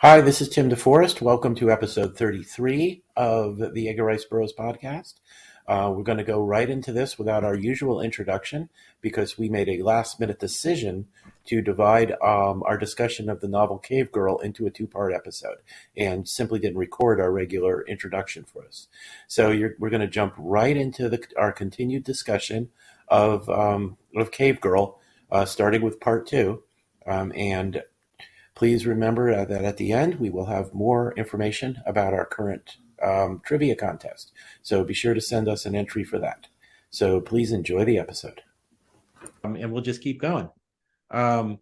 Hi, this is Tim DeForest. Welcome to episode 33 of the Edgar Burroughs podcast. We're going to go right into this without our usual introduction because we made a last-minute decision to divide our discussion of the novel Cave Girl into a two-part episode and simply didn't record our regular introduction for us. So we're going to jump right into our continued discussion of Cave Girl, starting with part two. And please remember that at the end, we will have more information about our current trivia contest. So be sure to send us an entry for that. So please enjoy the episode. And we'll just keep going. It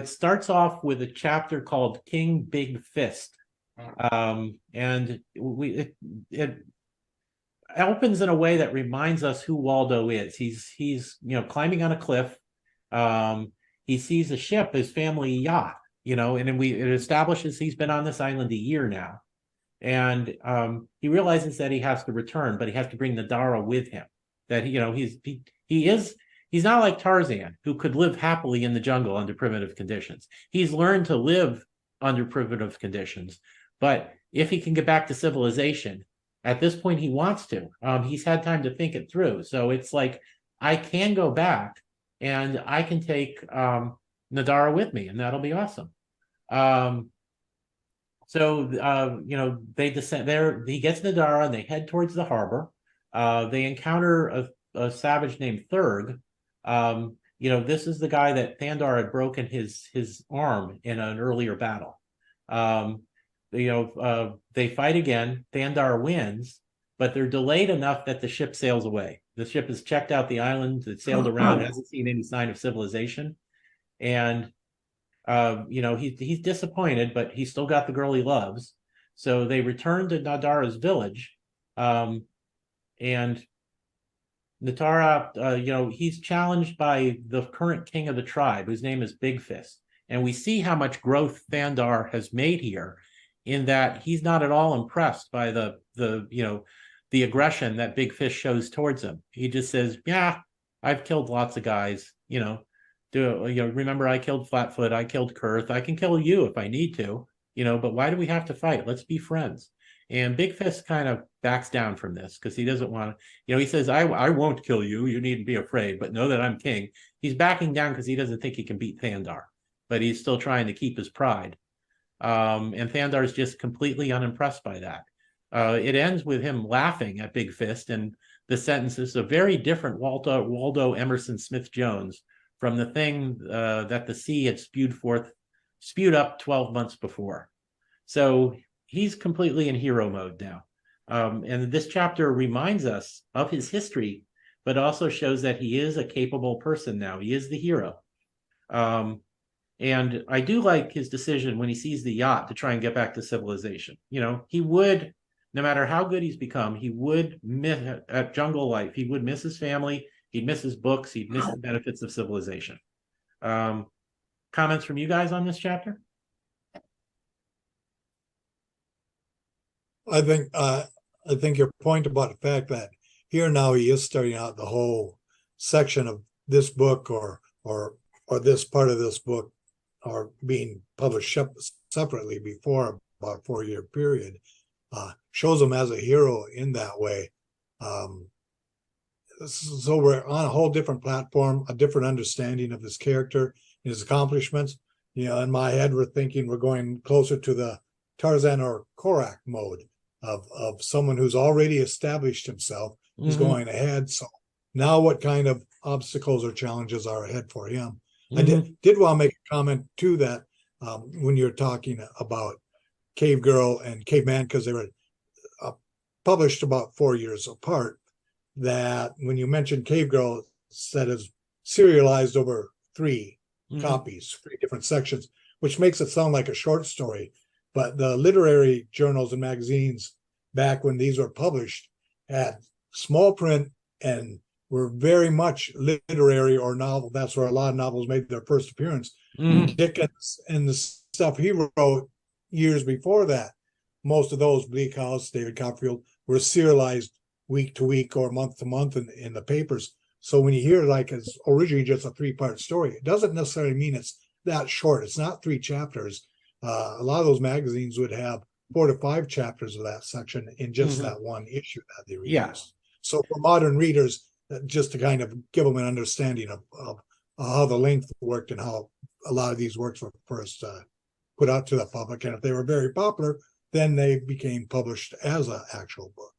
starts off with a chapter called King Big Fist. And it opens in a way that reminds us who Waldo is. He's climbing on a cliff. He sees a ship, his family yacht, and then it establishes he's been on this island a year now. And he realizes that he has to return, but he has to bring Nadara with him. That he's not like Tarzan, who could live happily in the jungle under primitive conditions. He's learned to live under primitive conditions, but if he can get back to civilization, at this point he wants to. He's had time to think it through. So it's like, I can go back and I can take Nadara with me, and that'll be awesome. They descend there. He gets Nadara, and they head towards the harbor. They encounter a savage named Thurg. This is the guy that Thandar had broken his arm in an earlier battle. They fight again. Thandar wins, but they're delayed enough that the ship sails away. The ship has checked out the island, it sailed around, hasn't seen any sign of civilization. And, he's disappointed, but he's still got the girl he loves. So they return to Nadara's village. And Nadara, he's challenged by the current king of the tribe, whose name is Big Fist. And we see how much growth Thandar has made here, in that he's not at all impressed by the aggression that Big Fish shows towards him. He just says, "Yeah, I've killed lots of guys. Remember I killed Flatfoot, I killed Kurth. I can kill you if I need to. But why do we have to fight? Let's be friends." And Big Fist kind of backs down from this because he doesn't want to. He says, "I won't kill you. You needn't be afraid. But know that I'm king." He's backing down because he doesn't think he can beat Thandar, but he's still trying to keep his pride. And Thandar is just completely unimpressed by that. It ends with him laughing at Big Fist, and the sentence is a very different Waldo Emerson Smith Jones from the thing that the sea had spewed up 12 months before. So he's completely in hero mode now. And this chapter reminds us of his history, but also shows that he is a capable person now. He is the hero. And I do like his decision when he sees the yacht to try and get back to civilization. He would, no matter how good he's become, he would miss at jungle life. He would miss his family. He'd miss his books. He'd miss the benefits of civilization. Comments from you guys on this chapter? I think your point about the fact that here now he is starting out the whole section of this book or this part of this book are being published separately before about a 4-year period, shows him as a hero in that way. So we're on a whole different platform, a different understanding of his character and his accomplishments. In my head, we're thinking we're going closer to the Tarzan or Korak mode of someone who's already established himself, who's going ahead. So now what kind of obstacles or challenges are ahead for him? I did want to make a comment too that when you're talking about Cave Girl and Caveman, because they were published about 4 years apart, that when you mentioned Cave Girl, said is serialized over 3 copies, 3 different sections, which makes it sound like a short story. But the literary journals and magazines back when these were published had small print and were very much literary or novel. That's where a lot of novels made their first appearance. Dickens and the stuff he wrote years before that, most of those, Bleak House, David Copperfield, were serialized week to week or month to month in the papers. So when you hear like it's originally just a 3-part story, it doesn't necessarily mean it's that short. It's not 3 chapters. A lot of those magazines would have 4 to 5 chapters of that section in just that one issue that they released. Yeah. So for modern readers, just to kind of give them an understanding of how the length worked and how a lot of these works were first put out to the public. And if they were very popular, then they became published as an actual book.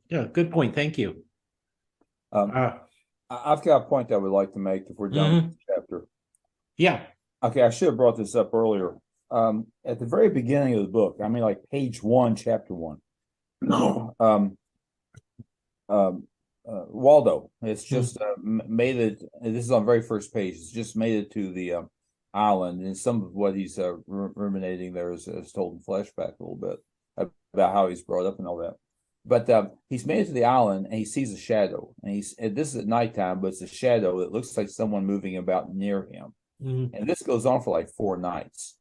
Yeah, good point. Thank you. I've got a point I would like to make if we're done with this chapter. Yeah. Okay, I should have brought this up earlier. At the very beginning of the book, I mean, like page 1, chapter 1. Waldo, it's just made it. This is on the very first page. It's just made it to the island, and some of what he's ruminating there is told in flashback a little bit about how he's brought up and all that. But he's made it to the island, and he sees a shadow. And this is at nighttime, but it's a shadow that looks like someone moving about near him. And this goes on for like 4 nights.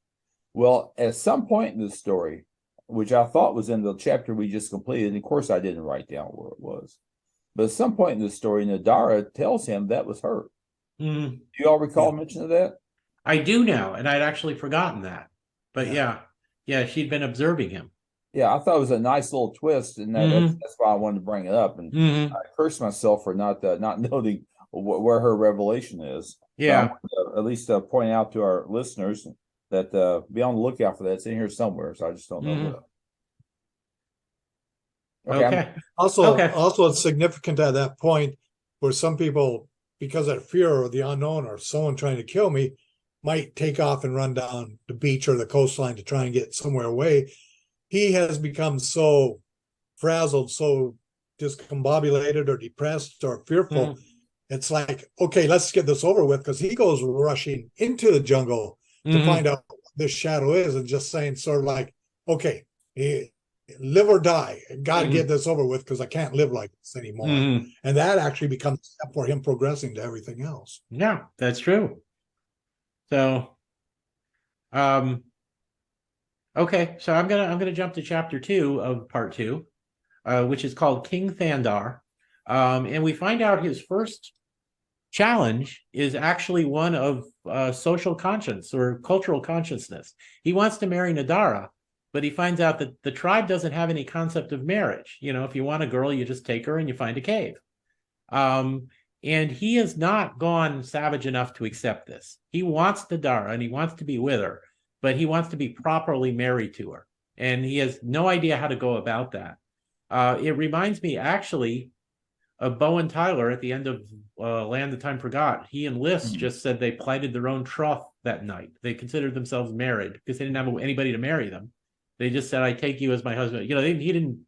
Well, at some point in the story, which I thought was in the chapter we just completed, and of course I didn't write down where it was, but at some point in the story, Nadara tells him that was her. Do you all recall mention of that? I do now, and I'd actually forgotten that. But yeah, she'd been observing him. Yeah, I thought it was a nice little twist, and that's why I wanted to bring it up. And I cursed myself for not noting where her revelation is. Yeah, at least point out to our listeners that be on the lookout for that. It's in here somewhere, so I just don't know where. Okay. Also, it's significant at that point where some people, because of fear of the unknown or someone trying to kill me, might take off and run down the beach or the coastline to try and get somewhere away. He has become so frazzled, so discombobulated or depressed or fearful. It's like, okay, let's get this over with, because he goes rushing into the jungle to find out what this shadow is, and just saying sort of like, okay, live or die. Got to get this over with, because I can't live like this anymore. And that actually becomes a step for him progressing to everything else. Yeah, that's true. So, okay, so I'm gonna jump to chapter 2 of part 2, which is called King Thandar, and we find out his first challenge is actually one of social conscience or cultural consciousness. He wants to marry Nadara, but he finds out that the tribe doesn't have any concept of marriage. You know, if you want a girl, you just take her and you find a cave. And he has not gone savage enough to accept this. He wants Nadara and he wants to be with her, but he wants to be properly married to her. And he has no idea how to go about that. It reminds me actually of Bo and Tyler at the end of Land of Time Forgot. He and Liz just said they plighted their own troth that night. They considered themselves married because they didn't have anybody to marry them. They just said, I take you as my husband. You know, he didn't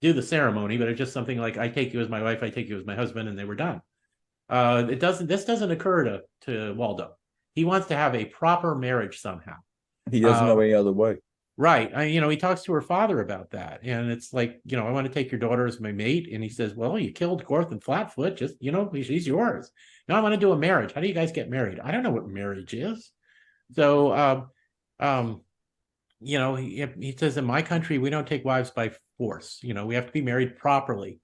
do the ceremony, but it's just something like, I take you as my wife, I take you as my husband, and they were done. This doesn't occur to Waldo. He wants to have a proper marriage somehow. He doesn't know any other way. Right. He talks to her father about that. And it's like, I want to take your daughter as my mate. And he says, well, you killed Gorth and Flatfoot. Just, she's yours. Now I want to do a marriage. How do you guys get married? I don't know what marriage is. So, he says, in my country, we don't take wives by force. We have to be married properly.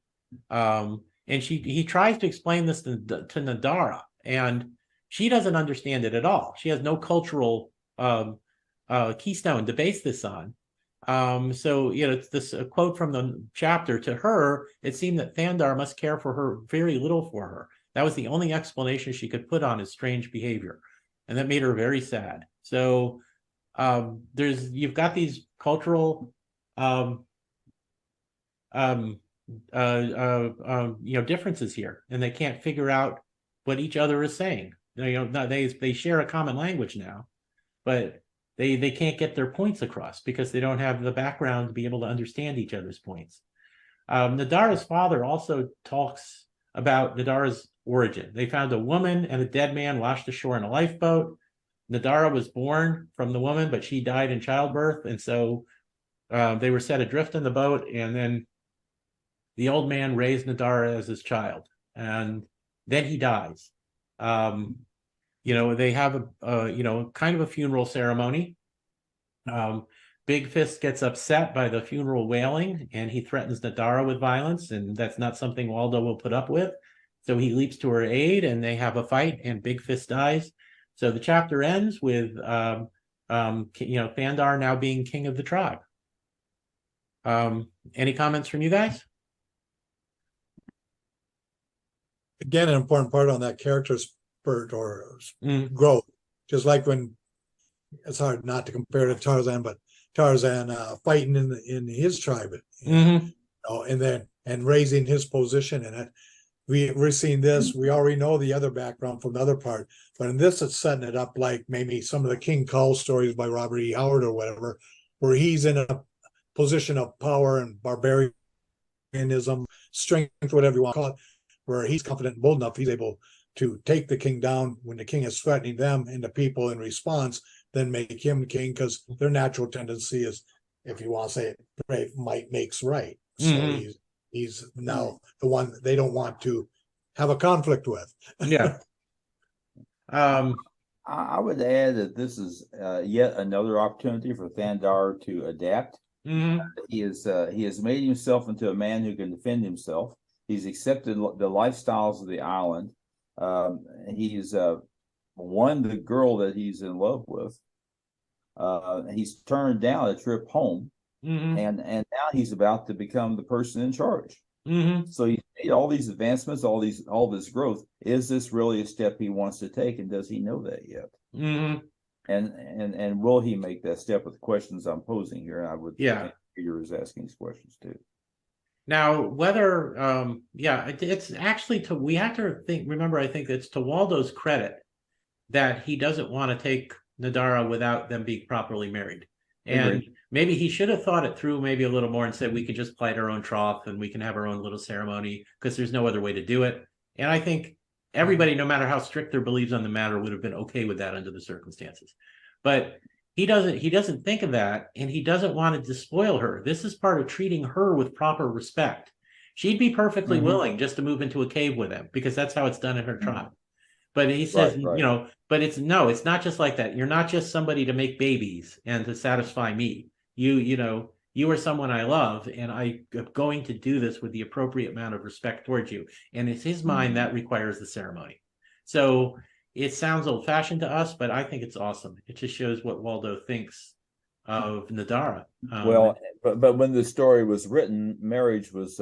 And he tries to explain this to Nadara, and she doesn't understand it at all. She has no cultural keystone to base this on. So it's this quote from the chapter. To her, it seemed that Thandar must care for her very little for her. That was the only explanation she could put on his strange behavior, and that made her very sad. So you've got these cultural differences here, and they can't figure out what each other is saying. They share a common language now, but they can't get their points across because they don't have the background to be able to understand each other's points. Nadara's father also talks about Nadara's origin. They found a woman and a dead man washed ashore in a lifeboat. Nadara was born from the woman, but she died in childbirth, and so they were set adrift in the boat, and then the old man raised Nadara as his child, and then he dies. They have a kind of a funeral ceremony. Big Fist gets upset by the funeral wailing, and he threatens Nadara with violence, and that's not something Waldo will put up with. So he leaps to her aid, and they have a fight, and Big Fist dies. So the chapter ends with Thandar now being king of the tribe. Any comments from you guys? Again, an important part on that character spurt or Mm. growth. Just like when it's hard not to compare to Tarzan, but Tarzan fighting in his tribe, Mm-hmm. and raising his position in it. We're seeing this. We already know the other background from the other part, but in this, it's setting it up like maybe some of the King Cole stories by Robert E. Howard or whatever, where he's in a position of power and barbarianism, strength, whatever you want to call it, where he's confident and bold enough, he's able to take the king down when the king is threatening them and the people in response, then make him king, because their natural tendency is, if you want to say it, brave might makes right. So Mhm. he's now the one they don't want to have a conflict with. Yeah. I would add that this is yet another opportunity for Thandar to adapt. Mhm. He has made himself into a man who can defend himself. He's accepted the lifestyles of the island. He's won the girl that he's in love with. He's turned down a trip home, Mhm. and now he's about to become the person in charge. Mhm. So he's made all these advancements, all this growth. Is this really a step he wants to take, and does he know that yet? Mhm. And will he make that step with the questions I'm posing here? And I would think Peter is asking these questions too. Now, whether it's actually we have to remember, I think it's to Waldo's credit that he doesn't want to take Nadara without them being properly married. And maybe he should have thought it through maybe a little more and said, we could just plight our own troth and we can have our own little ceremony because there's no other way to do it. And I think everybody, no matter how strict their beliefs on the matter, would have been okay with that under the circumstances. But he doesn't think of that, and he doesn't want to despoil her. This is part of treating her with proper respect. She'd be perfectly willing just to move into a cave with him because that's how it's done in her tribe. But he says, but it's not just like that. You're not just somebody to make babies and to satisfy me. You are someone I love, and I am going to do this with the appropriate amount of respect towards you. And in his mind, that requires the ceremony. So it sounds old-fashioned to us, but I think it's awesome. It just shows what Waldo thinks of Nadara. But when the story was written, marriage was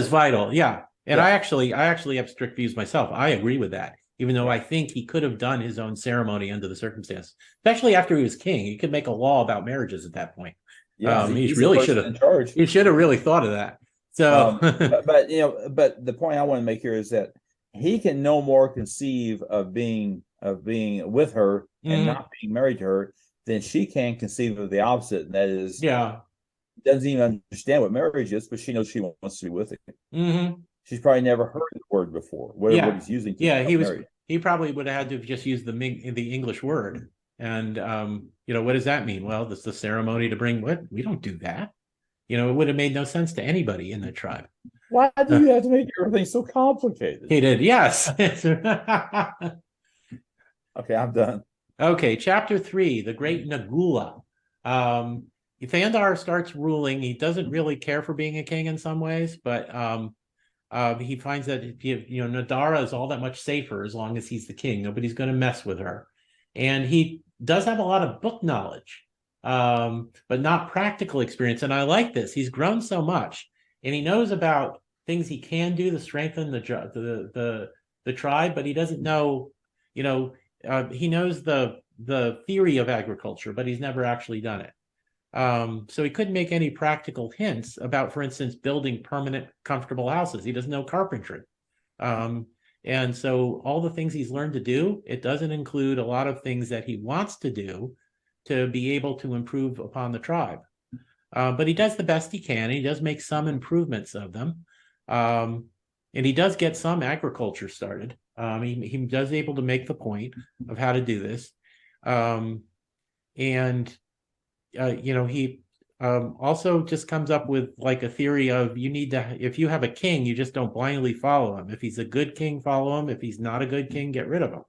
vital. Yeah. And I actually have strict views myself. I agree with that. Even though I think he could have done his own ceremony under the circumstances, especially after he was king. He could make a law about marriages at that point. Yeah, he really should have. In charge. He should have really thought of that. So, but the point I want to make here is that he can no more conceive of being with her and not being married to her than she can conceive of the opposite. And that is, doesn't even understand what marriage is, but she knows she wants to be with him. She's probably never heard the word before. What he's using. He probably would have had to have just used the English word. And what does that mean? Well, that's the ceremony to bring what? We don't do that. It would have made no sense to anybody in the tribe. Why do you have to make everything so complicated? He did, yes. Okay, I'm done. Okay, chapter 3, the Great Nagula. Thandar starts ruling. He doesn't really care for being a king in some ways, but he finds that Nadara is all that much safer as long as he's the king. Nobody's going to mess with her. And he does have a lot of book knowledge, but not practical experience. And I like this. He's grown so much, and he knows about things he can do to strengthen the tribe, but he doesn't know, he knows the theory of agriculture, but he's never actually done it. So he couldn't make any practical hints about, for instance, building permanent, comfortable houses. He doesn't know carpentry. And so all the things he's learned to do, it doesn't include a lot of things that he wants to do to be able to improve upon the tribe. But he does the best he can. He does make some improvements of them. And he does get some agriculture started. He does able to make the point of how to do this. He also just comes up with like a theory of if you have a king, you just don't blindly follow him. If he's a good king, follow him. If he's not a good king, get rid of him.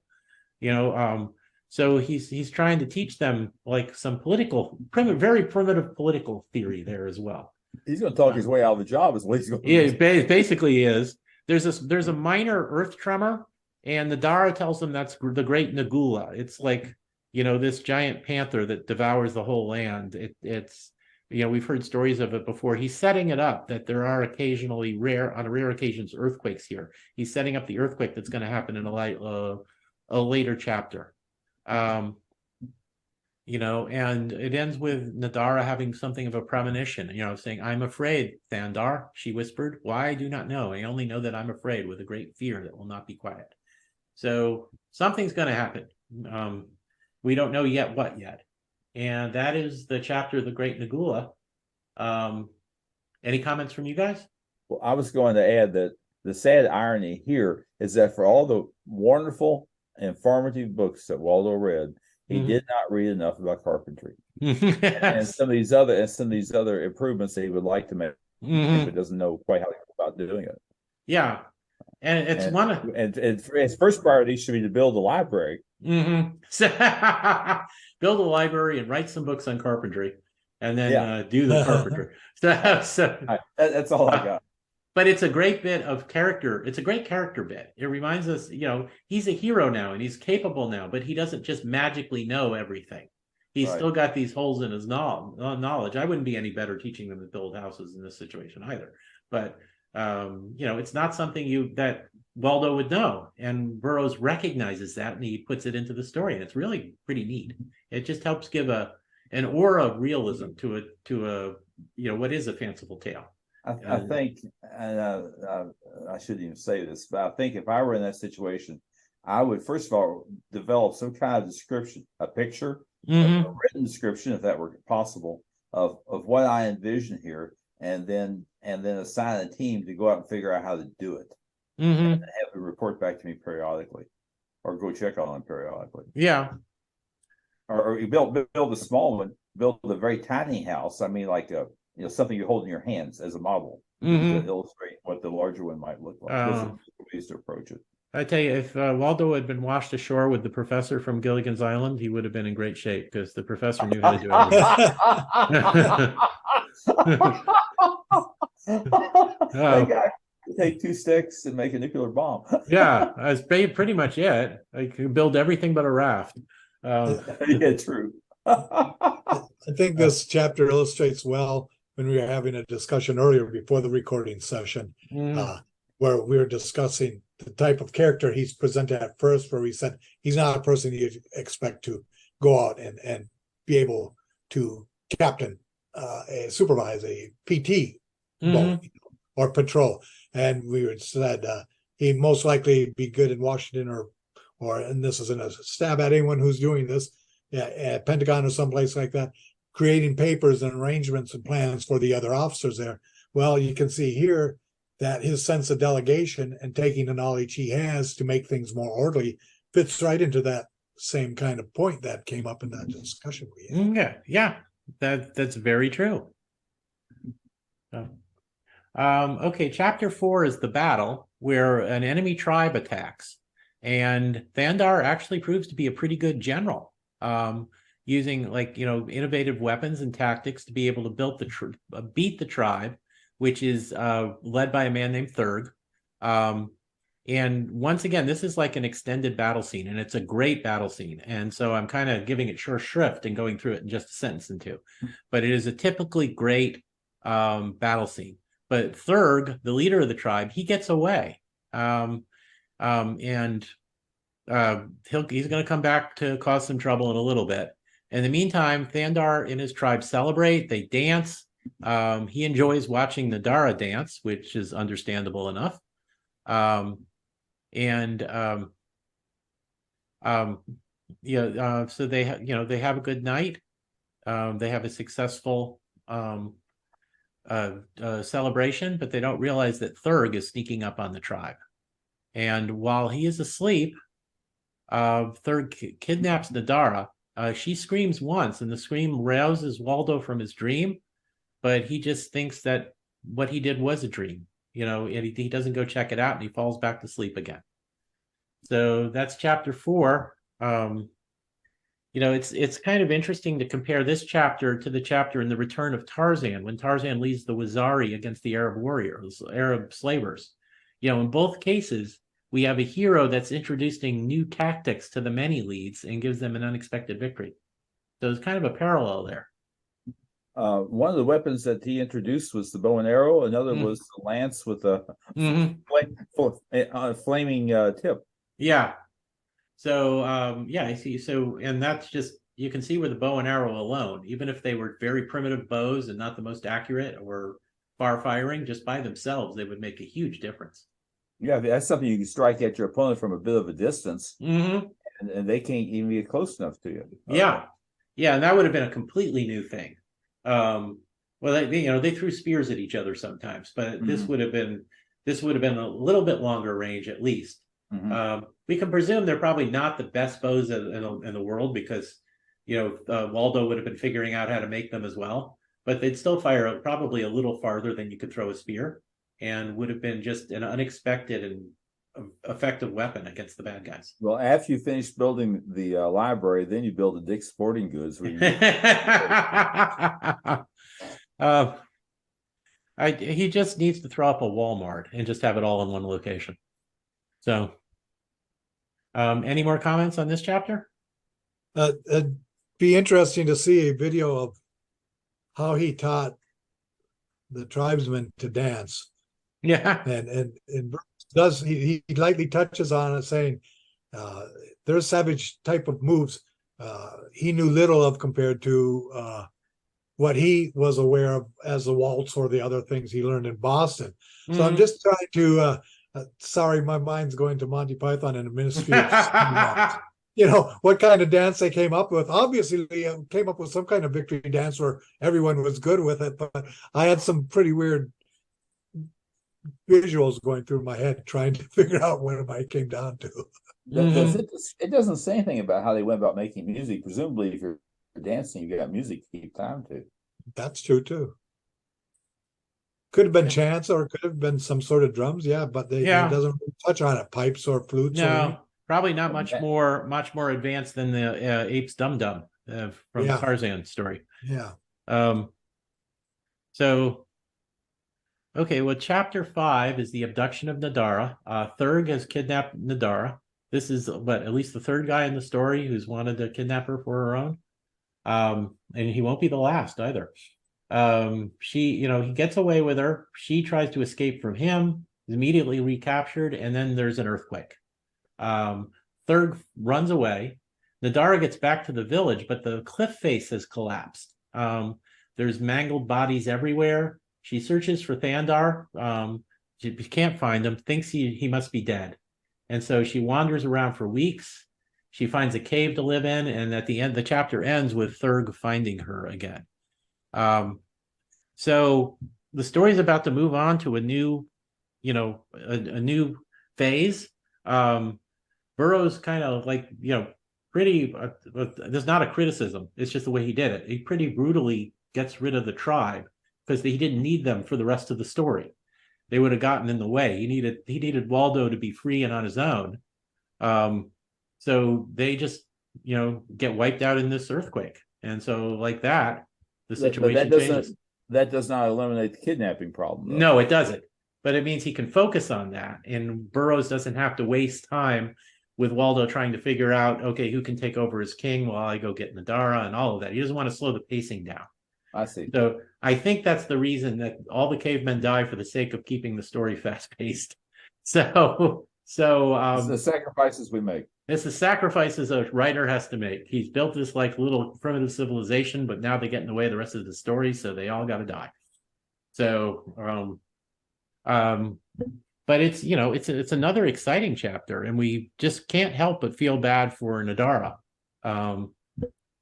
So he's trying to teach them like some very primitive political theory there as well. He's going to talk his way out of the job is what he's going to do. Yeah, basically is. There's a minor earth tremor, And Nadara tells him that's the great Nagula. It's like, this giant panther that devours the whole land. It's, we've heard stories of it before. He's setting it up that there are occasionally on rare occasions, earthquakes here. He's setting up the earthquake that's going to happen in a later chapter. And it ends with Nadara having something of a premonition, saying, "I'm afraid, Thandar," she whispered. "Why, I do not know. I only know that I'm afraid, with a great fear that will not be quiet." So something's going to happen. We don't know yet what yet. And that is the chapter of the Great Nagula. Any comments from you guys? Well, I was going to add that the sad irony here is that for all the wonderful, informative books that Waldo read, he did not read enough about carpentry. And some of these other improvements that he would like to make, but doesn't know quite how to go about doing it. Yeah. And it's and his first priority should be to build a library. So, build a library and write some books on carpentry, and then do the carpentry. That's all I got. But it's a great bit of character. It's a great character bit. It reminds us, he's a hero now and he's capable now, but he doesn't just magically know everything. He's still got these holes in his knowledge. I wouldn't be any better teaching them to build houses in this situation either. But it's not something that Waldo would know, and Burroughs recognizes that, and he puts it into the story, and it's really pretty neat. It just helps give an aura of realism to a what is a fanciful tale. I think, and I shouldn't even say this, but I think if I were in that situation, I would first of all develop some kind of description, a picture, a written description, if that were possible, of what I envision here, and then assign a team to go out and figure out how to do it, and have it report back to me periodically, or go check on them periodically. Yeah. Or you build a small one, build a very tiny house. I mean, like something you hold in your hands as a model to illustrate what the larger one might look like. Those are ways to approach it. I tell you, if Waldo had been washed ashore with the professor from Gilligan's Island, he would have been in great shape, because the professor knew how to do everything. That guy could take 2 sticks and make a nuclear bomb. Yeah, that's pretty much it. I could build everything but a raft. Yeah, true. I think this chapter illustrates well when we were having a discussion earlier before the recording session, where we were discussing the type of character he's presented at first, where we said he's not a person you expect to go out and be able to captain, supervise a PT boat or patrol. And we said he'd most likely be good in Washington or, and this isn't a stab at anyone who's doing this, at Pentagon or someplace like that, creating papers and arrangements and plans for the other officers there. Well, you can see here that his sense of delegation and taking the knowledge he has to make things more orderly fits right into that same kind of point that came up in that discussion we had. Yeah, that's very true. Okay, chapter 4 is the battle, where an enemy tribe attacks, and Thandar actually proves to be a pretty good general, using innovative weapons and tactics to be able to beat the tribe, which is led by a man named Thurg. And once again, this is like an extended battle scene, and it's a great battle scene. And so I'm kind of giving it short shrift and going through it in just a sentence or two. But it is a typically great battle scene. But Thurg, the leader of the tribe, he gets away. And he's going to come back to cause some trouble in a little bit. In the meantime, Thandar and his tribe celebrate. They dance. He enjoys watching Nadara dance, which is understandable enough. So they have a good night. They have a successful celebration, but they don't realize that Thurg is sneaking up on the tribe. And while he is asleep, Thurg kidnaps Nadara. She screams once, and the scream rouses Waldo from his dream, but he just thinks that what he did was a dream, and he doesn't go check it out, and he falls back to sleep again. So that's chapter 4. It's kind of interesting to compare this chapter to the chapter in The Return of Tarzan, when Tarzan leads the Wazari against the Arab warriors, Arab slavers. In both cases, we have a hero that's introducing new tactics to the many leads and gives them an unexpected victory. So it's kind of a parallel there. One of the weapons that he introduced was the bow and arrow. Another was the lance with a flaming tip. Yeah. So yeah, I see. So, and that's just, you can see where the bow and arrow alone, even if they were very primitive bows and not the most accurate or far firing, just by themselves, they would make a huge difference. Yeah, that's something you can strike at your opponent from a bit of a distance, and they can't even get close enough to you. Yeah, yeah, and that would have been a completely new thing. Well, they threw spears at each other sometimes, but this would have been a little bit longer range at least. We can presume they're probably not the best bows in the world, because Waldo would have been figuring out how to make them as well, but they'd still fire probably a little farther than you could throw a spear, and would have been just an unexpected and effective weapon against the bad guys. Well, after you finish building the library, then you build a Dick's Sporting Goods. Where you he just needs to throw up a Walmart and just have it all in one location. So, any more comments on this chapter? It'd be interesting to see a video of how he taught the tribesmen to dance. Yeah, and does he lightly touches on it, saying their savage type of moves he knew little of compared to what he was aware of as the waltz or the other things he learned in Boston. So I'm just trying to sorry, my mind's going to Monty Python and the Ministry of what kind of dance they came up with. Obviously they came up with some kind of victory dance where everyone was good with it, but I had some pretty weird visuals going through my head trying to figure out what it came down to. It doesn't say anything about how they went about making music. Presumably, if you're dancing, you got music to keep time to. That's true too. Could have been chants, or could have been some sort of drums. Yeah, but it doesn't really touch on it. Pipes or flutes. No, probably not much more advanced than the Apes Dum Dum from the Tarzan story. Yeah. So. Okay, well, chapter 5 is the abduction of Nadara. Thurg has kidnapped Nadara. This is at least the third guy in the story who's wanted to kidnap her for her own. And he won't be the last either. He gets away with her. She tries to escape from him, is immediately recaptured, and then there's an earthquake. Thurg runs away. Nadara gets back to the village, but the cliff face has collapsed. There's mangled bodies everywhere. She searches for Thandar. She can't find him, thinks he must be dead. And so she wanders around for weeks. She finds a cave to live in, and at the end, the chapter ends with Thurg finding her again. So the story's about to move on to a new, a new phase. Burroughs kind of pretty, there's not a criticism. It's just the way he did it. He pretty brutally gets rid of the tribe, because he didn't need them for the rest of the story. They would have gotten in the way. He needed Waldo to be free and on his own. So they just, get wiped out in this earthquake. And so like that, the situation changes. That does not eliminate the kidnapping problem, though. No, it doesn't. But it means he can focus on that. And Burroughs doesn't have to waste time with Waldo trying to figure out, okay, who can take over as king while I go get Nadara and all of that. He doesn't want to slow the pacing down. I see. So I think that's the reason that all the cavemen die, for the sake of keeping the story fast-paced. So it's the sacrifices we make. It's the sacrifices a writer has to make. He's built this little primitive civilization, but now they get in the way of the rest of the story, so they all got to die. So, but it's it's another exciting chapter, and we just can't help but feel bad for Nadara.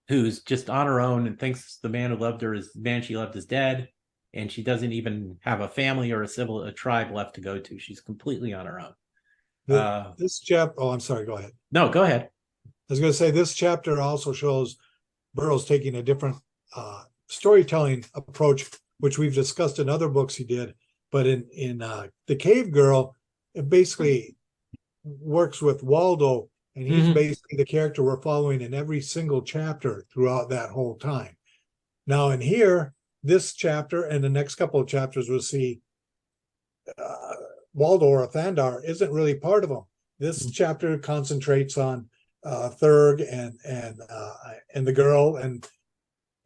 Who's just on her own and thinks the man who loved her is the man she loved is dead, and she doesn't even have a family or a tribe left to go to. She's completely on her own. This chapter. Oh, I'm sorry. Go ahead. No, go ahead. I was going to say this chapter also shows Burroughs taking a different storytelling approach, which we've discussed in other books he did. But in The Cave Girl, it basically works with Waldo. And he's basically the character we're following in every single chapter throughout that whole time. Now, in here, this chapter and the next couple of chapters, we'll see Waldo or Thandar isn't really part of them. This chapter concentrates on Thurg and the girl and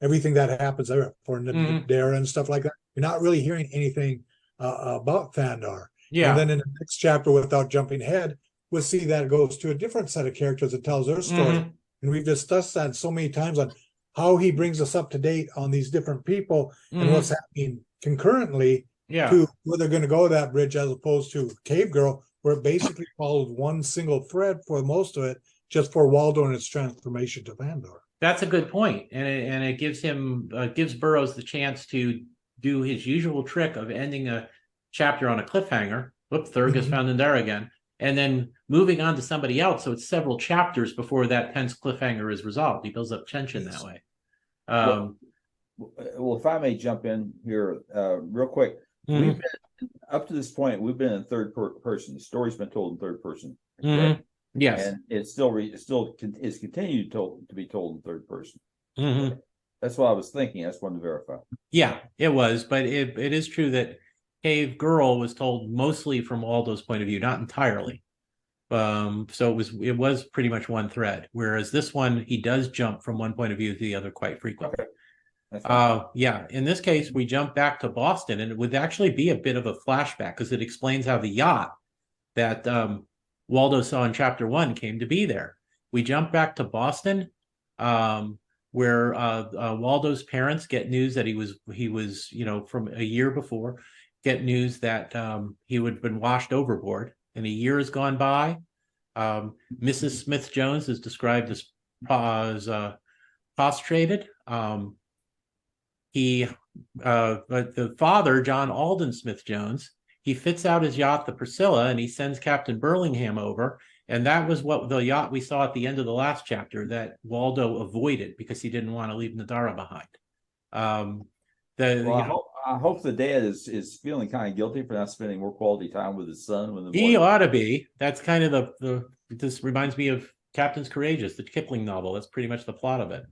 everything that happens there for Nadera and stuff like that. You're not really hearing anything about Thandar. Yeah. And then in the next chapter, without jumping ahead, we'll see that it goes to a different set of characters that tells their story. And we've discussed that so many times on how he brings us up to date on these different people and what's happening concurrently to where they're going to go that bridge, as opposed to Cave Girl, where it basically follows one single thread for most of it, just for Waldo and its transformation to Thandar. That's a good point, and it gives him gives Burroughs the chance to do his usual trick of ending a chapter on a cliffhanger. Whoop, Thurg is found in there again, and then moving on to somebody else. So it's several chapters before that tense cliffhanger is resolved. He builds up tension that way. Well, if I may jump in here real quick, we've been up to this point. We've been in third person. The story's been told in third person. Right? Yes, and it's still is continued to be told in third person. That's what I was thinking. I just wanted to verify. Yeah, it was, but it is true that Cave Girl was told mostly from Waldo's point of view, not entirely. So it was pretty much one thread, whereas this one he does jump from one point of view to the other quite frequently. Yeah, in this case we jump back to Boston, and it would actually be a bit of a flashback because it explains how the yacht that Waldo saw in chapter 1 came to be there. We jump back to Boston, where Waldo's parents get news that he was from a year before, get news that he had been washed overboard, and a year has gone by. Mrs. Smith-Jones is described as prostrated. But the father, John Alden Smith-Jones, he fits out his yacht, the Priscilla, and he sends Captain Burlingham over. And that was what the yacht we saw at the end of the last chapter that Waldo avoided because he didn't want to leave Nadara behind. I hope the dad is feeling kind of guilty for not spending more quality time with his son. When he ought to be. That's kind of this reminds me of Captain's Courageous, the Kipling novel. That's pretty much the plot of it.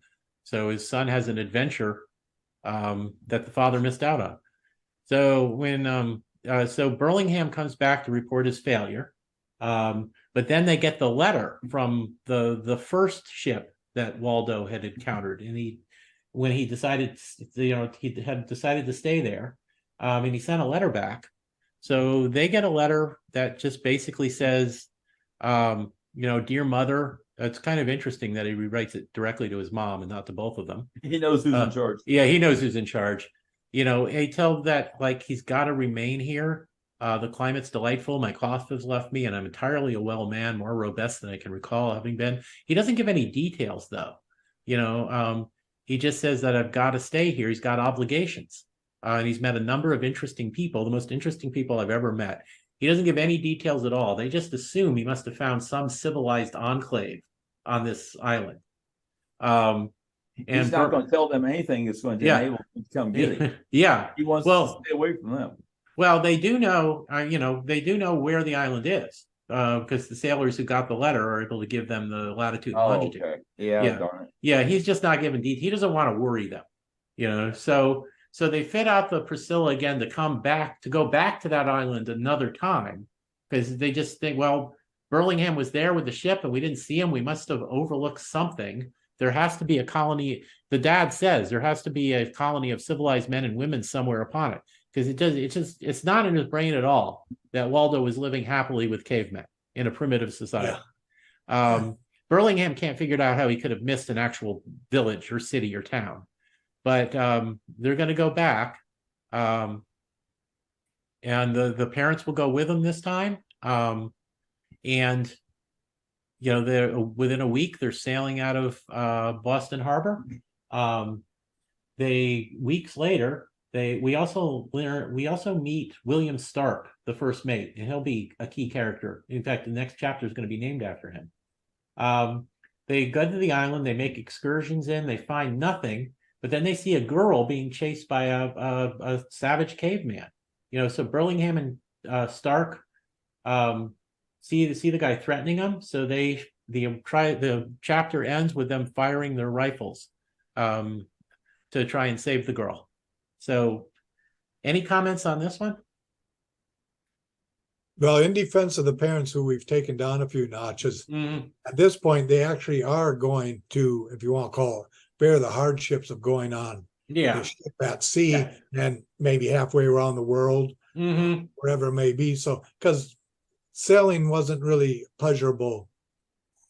So his son has an adventure that the father missed out on. So when so Burlingham comes back to report his failure, but then they get the letter from the first ship that Waldo had encountered, and when he decided, he had decided to stay there, and he sent a letter back. So they get a letter that just basically says, dear mother. It's kind of interesting that he rewrites it directly to his mom and not to both of them. He knows who's in charge. Yeah, he knows who's in charge. He tells that he's got to remain here. The climate's delightful. My cloth has left me, and I'm entirely a well man, more robust than I can recall having been. He doesn't give any details, though. He just says that I've got to stay here. He's got obligations, and he's met a number of interesting people, the most interesting people I've ever met. He doesn't give any details at all. They just assume he must have found some civilized enclave on this island. He's not going to tell them anything that's going to enable them to come get him. Yeah. He wants to stay away from them. Well, they do know, they do know where the island is, because the sailors who got the letter are able to give them the latitude and longitude. Okay. Yeah, darn it. Yeah, he's just not giving details. He doesn't want to worry them, So they fit out the Priscilla again to go back to that island another time, because they just think, well, Burlingham was there with the ship and we didn't see him. We must have overlooked something. There has to be a colony. The dad says there has to be a colony of civilized men and women somewhere upon it, because it's not in his brain at all that Waldo was living happily with cavemen in a primitive society. Yeah. Burlingham can't figure out how he could have missed an actual village or city or town. But they're going to go back, and the parents will go with them this time. They're within a week they're sailing out of Boston Harbor. Weeks later we also meet William Stark, the first mate, and he'll be a key character. In fact, the next chapter is going to be named after him. They go to the island. They make excursions in. They find nothing. But then they see a girl being chased by a savage caveman. So Burlingham and Stark see the guy threatening them. So the chapter ends with them firing their rifles to try and save the girl. So, any comments on this one? Well, in defense of the parents who we've taken down a few notches, Mhm. at this point, they actually are going to, if you want to call it, bear the hardships of going on Yeah. the ship at sea Yeah. and maybe halfway around the world, Hmm. wherever it may be. So, because sailing wasn't really pleasurable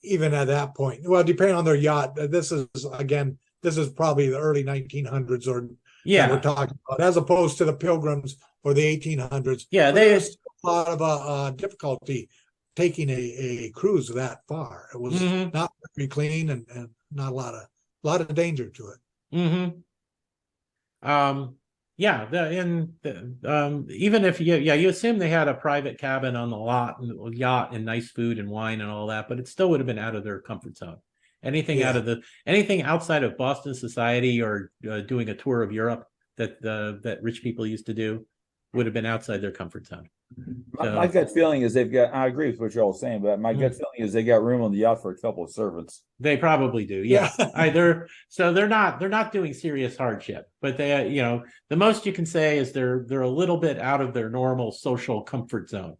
even at that point. Well, depending on their yacht, this is again, this is probably the early 1900s or that we're Yeah. talking about, as opposed to the Pilgrims or the 1800s. Yeah. Where there's a lot of difficulty taking a cruise that far. It was Hmm. not very clean and not a lot of danger to it. Hmm. Yeah, even if you assume they had a private cabin on the lot and yacht and nice food and wine and all that, but it still would have been out of their comfort zone. Yeah. Anything outside of Boston society or doing a tour of Europe that rich people used to do would have been outside their comfort zone. My gut feeling is they've got. I agree with what you're all saying, but my gut feeling is they got room on the yacht for a couple of servants. They probably do, yeah. They're not doing serious hardship, but they, the most you can say is they're a little bit out of their normal social comfort zone.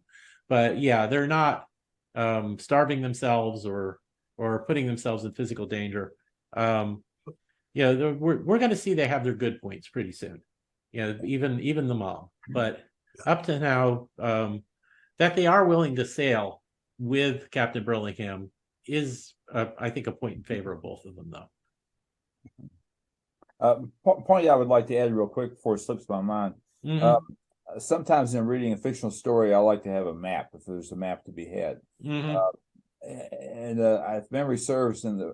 But yeah, they're not starving themselves or putting themselves in physical danger. We're going to see they have their good points pretty soon. Even the mom, but up to now, that they are willing to sail with Captain Burlingham is, I think, a point in favor of both of them, though. Point I would like to add real quick before it slips my mind. Mm-hmm. Sometimes in reading a fictional story, I like to have a map if there's a map to be had. Mm-hmm. And if memory serves, in the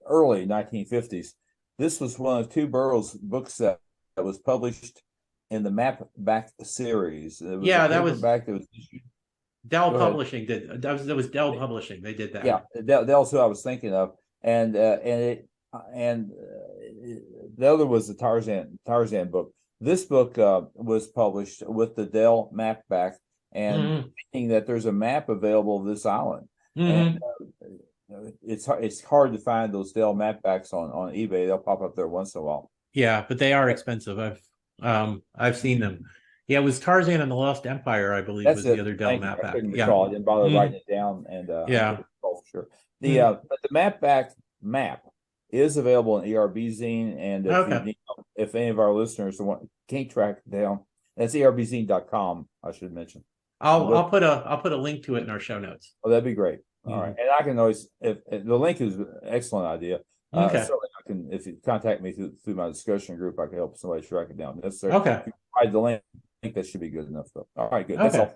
early 1950s, this was one of two Burroughs books that was published in the Map Back series. It was that was paperback that was issued. Dell Publishing did. That was Dell Publishing. They did that. Yeah, Dell's who I was thinking of, and the other was the Tarzan book. This book was published with the Dell map back, and meaning that there's a map available of this island, and it's hard to find those Dell map backs on eBay. They'll pop up there once in a while. Yeah, but they are expensive. I've seen them. Yeah, it was Tarzan and the Lost Empire, I believe, was the other Dell map I back. couldn't Yeah. recall. I didn't bother writing it down, and Yeah. for sure. But the map back map is available in ERB Zine, and if any of our listeners can't track it down, that's erbzine.com. I should mention. I'll put a link to it in our show notes. Oh, that'd be great. All right, and I can always, if the link is an excellent idea. Okay. Certainly I can, if you contact me through my discussion group, I can help somebody track it down. Necessary. Okay. If you provide the link, I think that should be good enough, though. All right, good. Okay. That's all.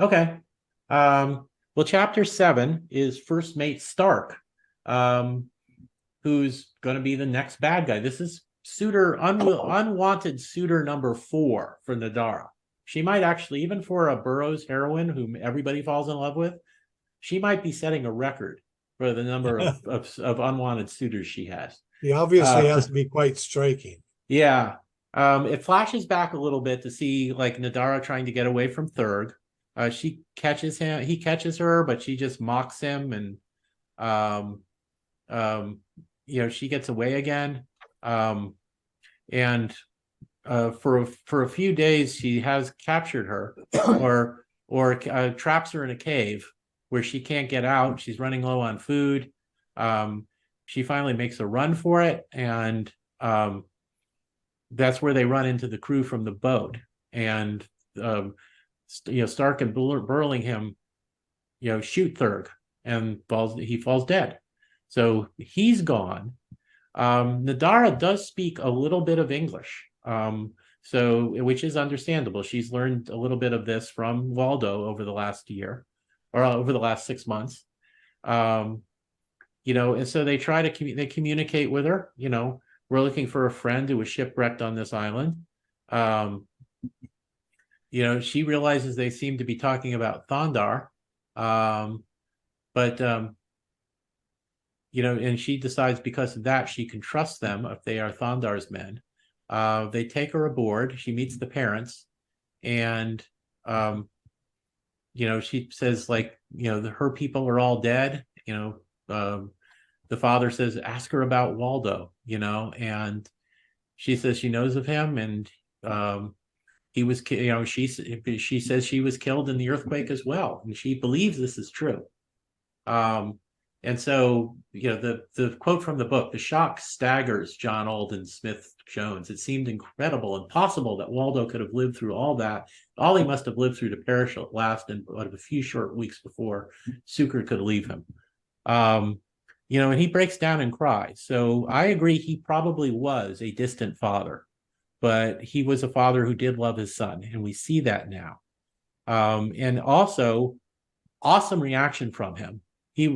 Okay. Well, chapter 7 is First Mate Stark, who's going to be the next bad guy. This is unwanted suitor number 4 for Nadara. She might actually, even for a Burroughs heroine whom everybody falls in love with, she might be setting a record for the number of unwanted suitors she has. He obviously has to be quite striking. Yeah. It flashes back a little bit to see like Nadara trying to get away from Thurg. She catches him, he catches her, but she just mocks him, and she gets away again. And for a few days she has captured her or traps her in a cave where she can't get out. She's running low on food. She finally makes a run for it, and that's where they run into the crew from the boat, and Stark and Burlingham shoot Thurg, and he falls dead. So he's gone. Nadara does speak a little bit of English, which is understandable. She's learned a little bit of this from Waldo over the last year, or over the last 6 months. And so they try to they communicate with her. We're looking for a friend who was shipwrecked on this island. She realizes they seem to be talking about Thondar, but and she decides because of that she can trust them if they are Thondar's men. They take her aboard. She meets the parents, and she says her people are all dead. The father says, ask her about Waldo, and she says she knows of him, and He was, she says she was killed in the earthquake as well, and she believes this is true. And so, the quote from the book, the shock staggers John Alden Smith Jones. It seemed incredible and possible that Waldo could have lived through all that. All he must have lived through to perish at last in a few short weeks before succor could leave him. And he breaks down and cries. So I agree, he probably was a distant father, but he was a father who did love his son, and we see that now. And also, awesome reaction from him. He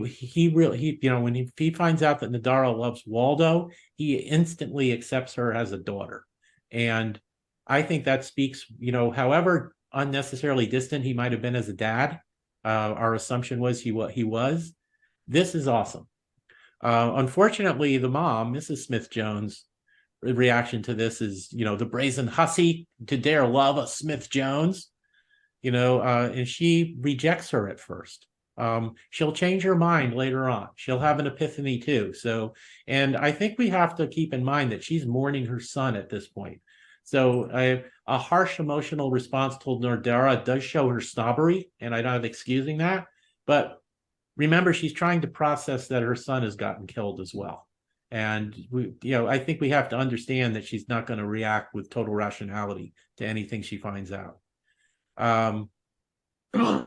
really, when he finds out that Nadara loves Waldo, he instantly accepts her as a daughter. And I think that speaks, however unnecessarily distant he might have been as a dad, our assumption was he was. This is awesome. Unfortunately, the mom, Mrs. Smith Jones, reaction to this is, the brazen hussy to dare love a Smith Jones, and she rejects her at first. She'll change her mind later on. She'll have an epiphany too. So, and I think we have to keep in mind that she's mourning her son at this point. So a harsh emotional response to Nadara does show her snobbery, and I'm not excusing that. But remember, she's trying to process that her son has gotten killed as well. And I think we have to understand that she's not going to react with total rationality to anything she finds out.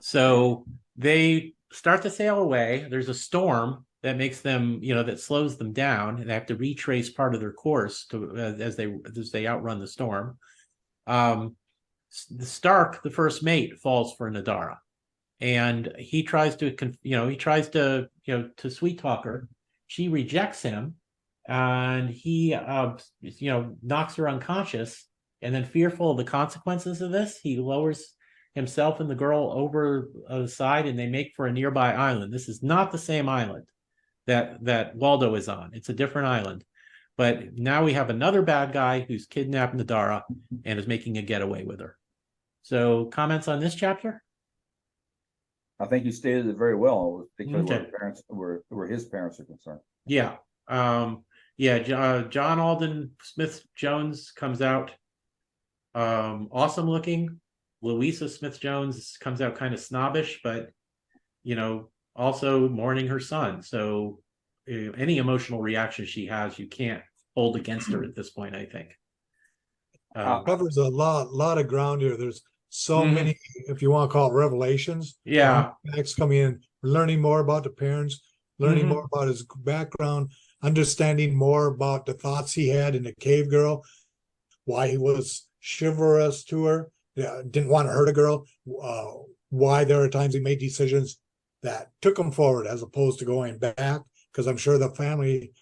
So they start to sail away. There's a storm that makes them, that slows them down, and they have to retrace part of their course as they outrun the storm. Stark, the first mate, falls for Nadara, and he tries to sweet talk her. She rejects him, and he knocks her unconscious. And then, fearful of the consequences of this, he lowers himself and the girl over the side, and they make for a nearby island. This is not the same island that Waldo is on. It's a different island. But now we have another bad guy who's kidnapped Nadara and is making a getaway with her. So, comments on this chapter? I think you stated it very well, particularly Okay. where his parents are concerned. Yeah. John Alden Smith Jones comes out awesome looking. Louisa Smith Jones comes out kind of snobbish, but also mourning her son. So any emotional reaction she has, you can't hold against her at this point, I think. Covers a lot of ground here. There's so many, if you want to call it revelations. Yeah. Facts coming in, learning more about the parents, learning more about his background, understanding more about the thoughts he had in the cave girl, why he was chivalrous to her, didn't want to hurt a girl, why there are times he made decisions that took him forward as opposed to going back, because I'm sure the family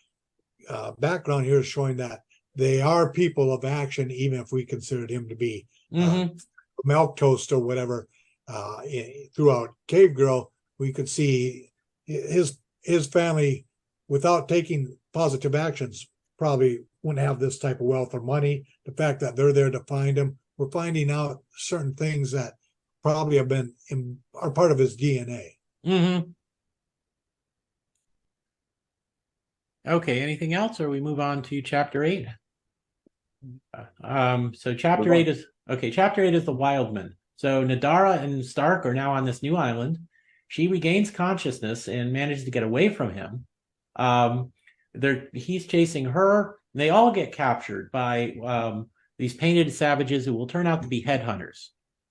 background here is showing that they are people of action, even if we considered him to be milk toast or whatever. Throughout Cave Girl, we could see his family, without taking positive actions, probably wouldn't have this type of wealth or money. The fact that they're there to find him, we're finding out certain things that probably are part of his DNA. Okay, anything else, or we move on to chapter 8? So chapter 8 is the Wildman. So Nadara and Stark are now on this new island. She regains consciousness and manages to get away from him. He's chasing her. And they all get captured by these painted savages who will turn out to be headhunters.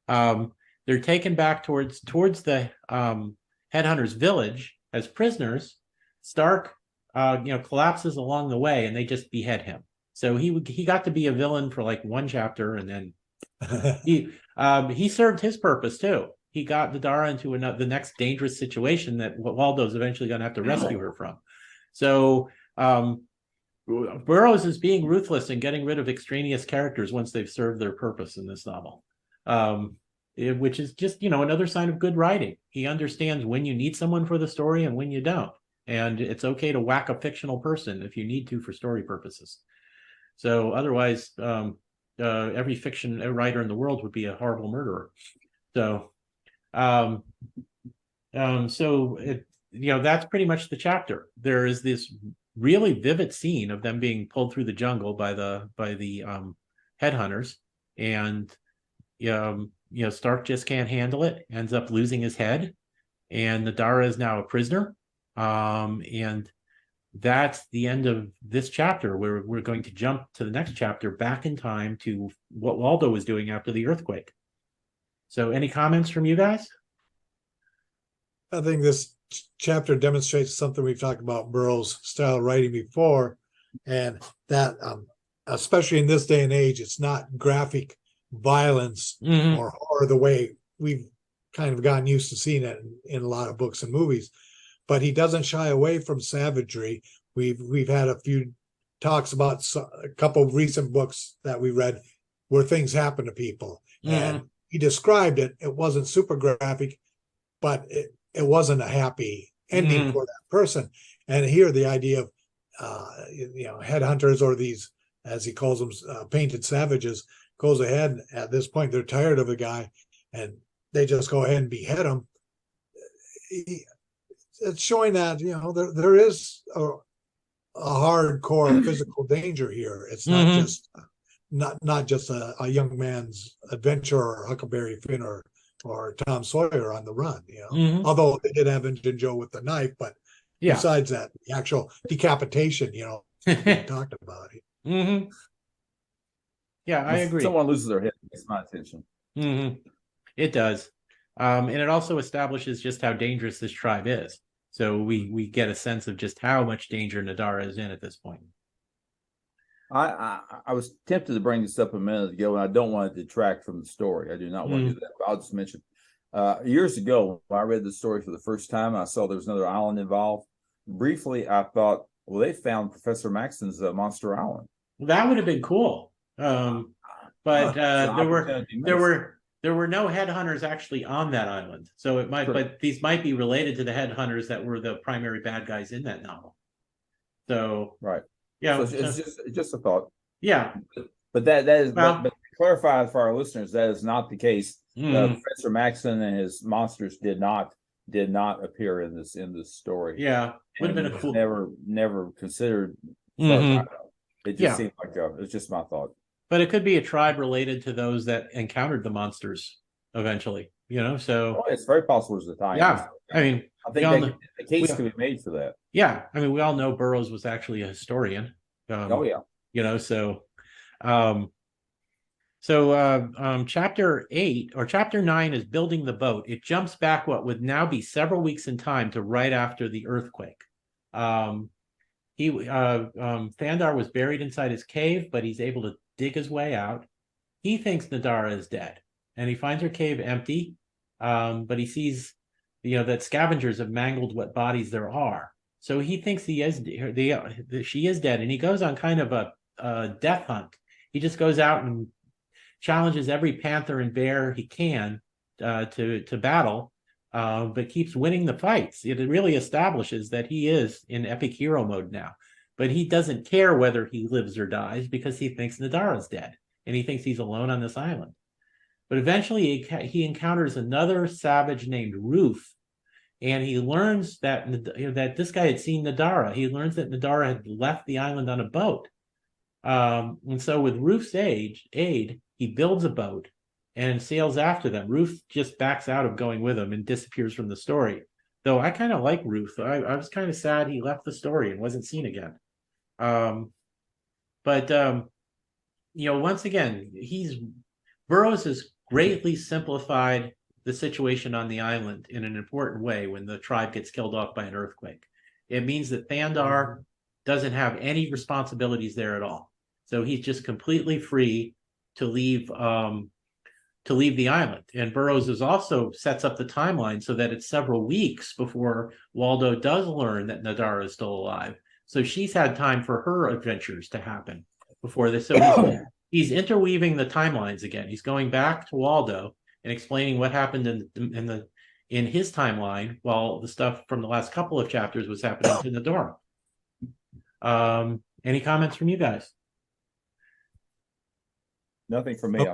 They're taken back towards the headhunters' village as prisoners. Stark, collapses along the way, and they just behead him. So he got to be a villain for like one chapter, and then he served his purpose too. He got Nadara into the next dangerous situation that Waldo's eventually going to have to rescue her from. So Burroughs is being ruthless in getting rid of extraneous characters once they've served their purpose in this novel, which is just another sign of good writing. He understands when you need someone for the story and when you don't, and it's okay to whack a fictional person if you need to for story purposes. So otherwise, every fiction writer in the world would be a horrible murderer. So, that's pretty much the chapter. There is this really vivid scene of them being pulled through the jungle by the headhunters, and Stark just can't handle it, ends up losing his head, and Nadara is now a prisoner. And that's the end of this chapter. We're going to jump to the next chapter back in time to what Waldo was doing after the earthquake. So any comments from you guys? I think this chapter demonstrates something we've talked about Burroughs style writing before, and that especially in this day and age, it's not graphic violence or horror the way we've kind of gotten used to seeing it in a lot of books and movies. But he doesn't shy away from savagery. We've had a few talks about a couple of recent books that we read where things happen to people, and he described it. It wasn't super graphic, but it wasn't a happy ending for that person. And here, the idea of headhunters, or these, as he calls them, painted savages, goes ahead. At this point, they're tired of the guy, and they just go ahead and behead him. It's showing that there is a hardcore physical danger here. It's not just not just a young man's adventure, or Huckleberry Finn or Tom Sawyer on the run. Although they did have Injun Joe with the knife, but besides that, the actual decapitation, we talked about it. Yeah, I agree. Someone loses their head, it gets my attention. It does. And it also establishes just how dangerous this tribe is. So we get a sense of just how much danger Nadara is in at this point. I was tempted to bring this up a minute ago, and I don't want to detract from the story. I do not want to do that. But I'll just mention years ago, when I read the story for the first time, I saw there was another island involved. Briefly, I thought, well, they found Professor Maxton's Monster Island. That would have been cool. But there were no headhunters actually on that island, so it might, but these might be related to the headhunters that were the primary bad guys in that novel. So so it's just a thought. But that is but to clarify for our listeners, that is not the case. Professor Maxton and his monsters did not appear in this story. Would have been a cool. Never considered. It just seemed like it's just my thought. But it could be a tribe related to those that encountered the monsters eventually, so. It's very possible it's the time. I mean, I think the case can be made for that. I mean, we all know Burroughs was actually a historian. Chapter 8 or chapter 9 is building the boat. It jumps back what would now be several weeks in time to right after the earthquake. Thandar was buried inside his cave, but he's able to dig his way out. He thinks Nadara is dead, and he finds her cave empty, but he sees that scavengers have mangled what bodies there are, so he thinks she is dead, and he goes on kind of a death hunt. He just goes out and challenges every panther and bear he can to battle, but keeps winning the fights. It really establishes that he is in epic hero mode now. But he doesn't care whether he lives or dies because he thinks Nadara's dead, and he thinks he's alone on this island. But eventually he encounters another savage named Ruth, and he learns that this guy had seen Nadara. He learns that Nadara had left the island on a boat. And so with Ruth's aid, he builds a boat and sails after them. Ruth just backs out of going with him and disappears from the story. Though I kind of like Ruth. I was kind of sad he left the story and wasn't seen again. Once again, Burroughs has greatly simplified the situation on the island in an important way when the tribe gets killed off by an earthquake. It means that Thandar doesn't have any responsibilities there at all. So he's just completely free to leave the island. And Burroughs is also sets up the timeline so that it's several weeks before Waldo does learn that Nadara is still alive. So she's had time for her adventures to happen before this. So he's interweaving the timelines again. He's going back to Waldo and explaining what happened in his timeline, while the stuff from the last couple of chapters was happening to Nadara. Any comments from you guys? Nothing from me.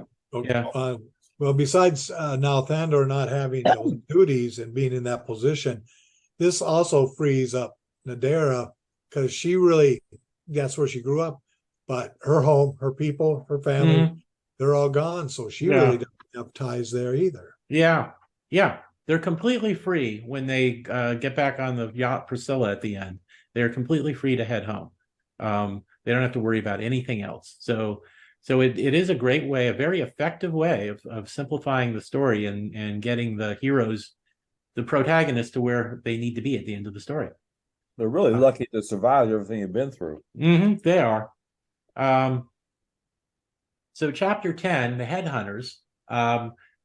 Well, besides now Thandar not having those duties and being in that position, this also frees up Nadara, because that's where she grew up, but her home, her people, her family, they're all gone. So she really doesn't have ties there either. Yeah, yeah. They're completely free when they get back on the yacht Priscilla at the end. They're completely free to head home. They don't have to worry about anything else. So it is a great way, a very effective way of simplifying the story and getting the heroes, the protagonists, to where they need to be at the end of the story. They're really lucky to survive everything they've been through. They are. So chapter 10, the headhunters.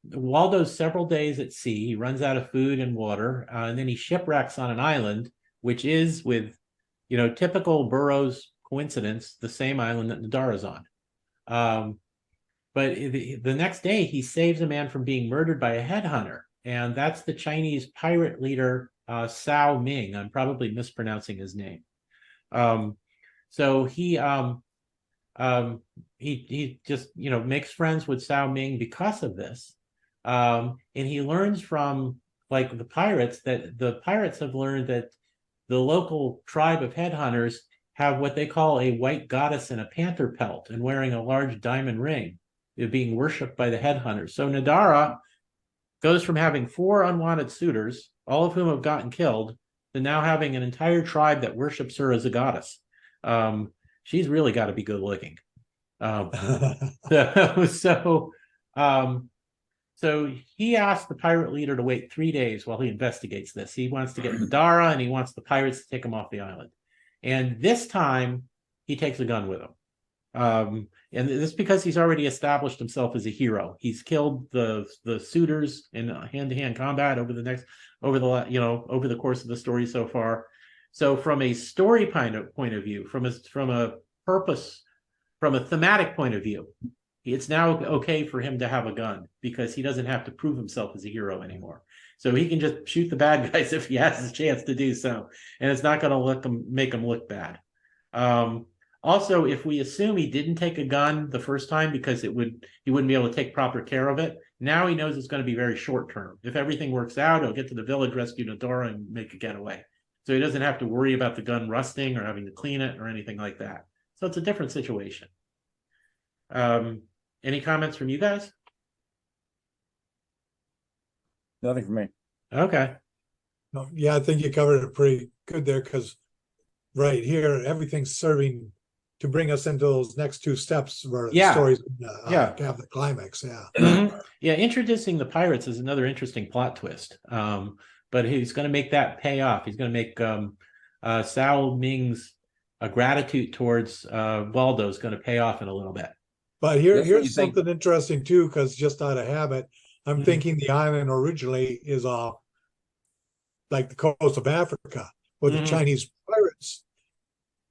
Waldo's several days at sea. He runs out of food and water, and then he shipwrecks on an island, which is, with typical Burroughs coincidence, the same island that Nadara's on. But the next day, he saves a man from being murdered by a headhunter, and that's the Chinese pirate leader, Cao Ming. I'm probably mispronouncing his name. So he just makes friends with Cao Ming because of this, and he learns from, like, the pirates, that the pirates have learned that the local tribe of headhunters have what they call a white goddess in a panther pelt and wearing a large diamond ring. They're being worshipped by the headhunters. So Nadara goes from having 4 unwanted suitors, all of whom have gotten killed, to now having an entire tribe that worships her as a goddess. She's really got to be good looking. So he asked the pirate leader to wait 3 days while he investigates this. He wants to get Nadara, and he wants the pirates to take him off the island. And this time, he takes a gun with him. And this because he's already established himself as a hero. He's killed the suitors in hand-to-hand combat over the course of the story so far. So from a story point of view, from a thematic point of view, it's now okay for him to have a gun because he doesn't have to prove himself as a hero anymore. So he can just shoot the bad guys if he has a chance to do so, and it's not going to make him look bad. Also, if we assume he didn't take a gun the first time because he wouldn't be able to take proper care of it, now he knows it's going to be very short term. If everything works out, he'll get to the village, rescue Nadara, and make a getaway. So he doesn't have to worry about the gun rusting or having to clean it or anything like that. So it's a different situation. Any comments from you guys? Nothing for me. Okay. No, yeah, I think you covered it pretty good there, because right here, everything's serving to bring us into those next 2 steps where the stories have the climax. Yeah, introducing the pirates is another interesting plot twist. But he's going to make that pay off. He's going to make Cao Ming's gratitude towards Waldo is going to pay off in a little bit. But here's something interesting too, because just out of habit, I'm thinking the island originally is off like the coast of Africa, where the Chinese pirates.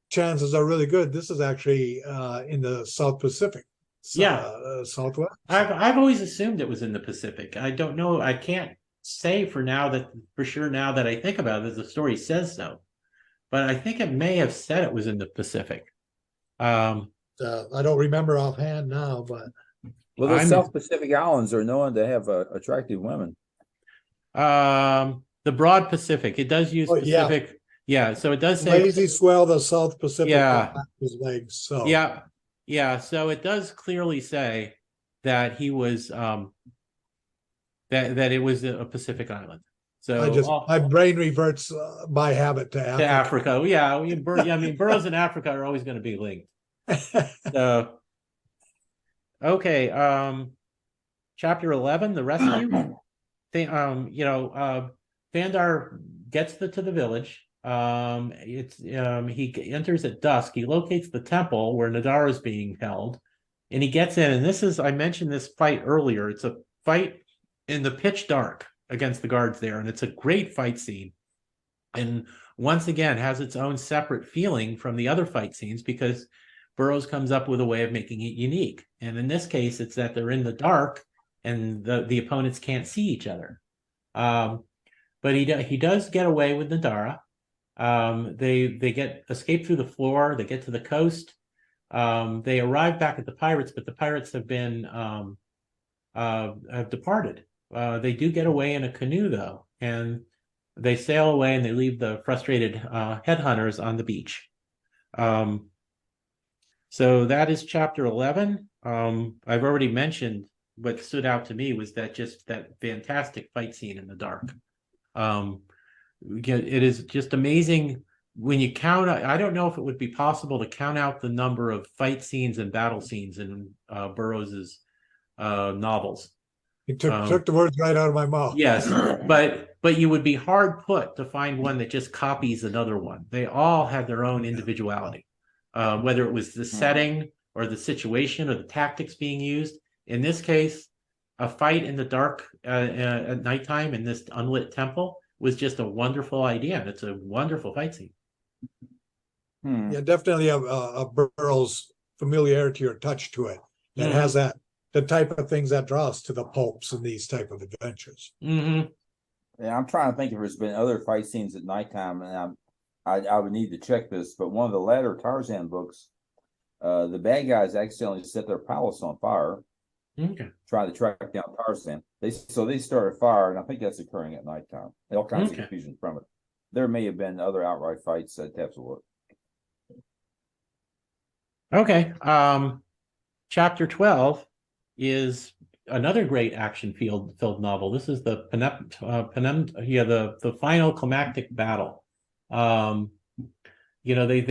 Chances are really good this is actually in the South Pacific. Southwest. I've always assumed it was in the Pacific. I don't know. I can't say for sure now that I think about it, the story says so. But I think it may have said it was in the Pacific. I don't remember offhand now, but the South Pacific Islands are known to have attractive women. The broad Pacific. It does use Pacific. Yeah, so it does say lazy swell, the South Pacific. His legs. So yeah. So it does clearly say that he was that it was a Pacific island. So my brain reverts by habit to Africa. Yeah, Burroughs and Africa are always going to be linked. So, okay. Chapter 11, the rescue. Thandar gets to the village. He enters at dusk. He locates the temple where Nadara is being held, and he gets in. And I mentioned this fight earlier. It's a fight in the pitch dark against the guards there, and it's a great fight scene. And once again, has its own separate feeling from the other fight scenes because Burroughs comes up with a way of making it unique. And in this case, it's that they're in the dark and the opponents can't see each other. But he does get away with Nadara. They escape through the floor. They get to the coast. They arrive back at the pirates, but the pirates have departed. They do get away in a canoe though, and they sail away and they leave the frustrated headhunters on the beach. So that is chapter 11. I've already mentioned what stood out to me was that fantastic fight scene in the dark. It is just amazing when you count. I don't know if it would be possible to count out the number of fight scenes and battle scenes in Burroughs's novels. He took the words right out of my mouth. Yes, but you would be hard put to find one that just copies another one. They all had their own individuality, whether it was the setting or the situation or the tactics being used. In this case, a fight in the dark at nighttime in this unlit temple was just a wonderful idea, and it's a wonderful fight scene. Yeah, definitely a Burroughs familiarity or touch to it that has that the type of things that draw us to the pulps and these type of adventures. Yeah, I'm trying to think if there's been other fight scenes at nighttime, and I would need to check this. But one of the latter Tarzan books, the bad guys accidentally set their palace on fire, trying to track down Tarzan. They start a fire, and I think that's occurring at nighttime. All kinds of confusion from it. There may have been other outright fights. I'd have to look. Okay. Chapter 12 is another great action filled novel. This is the the final climactic battle. They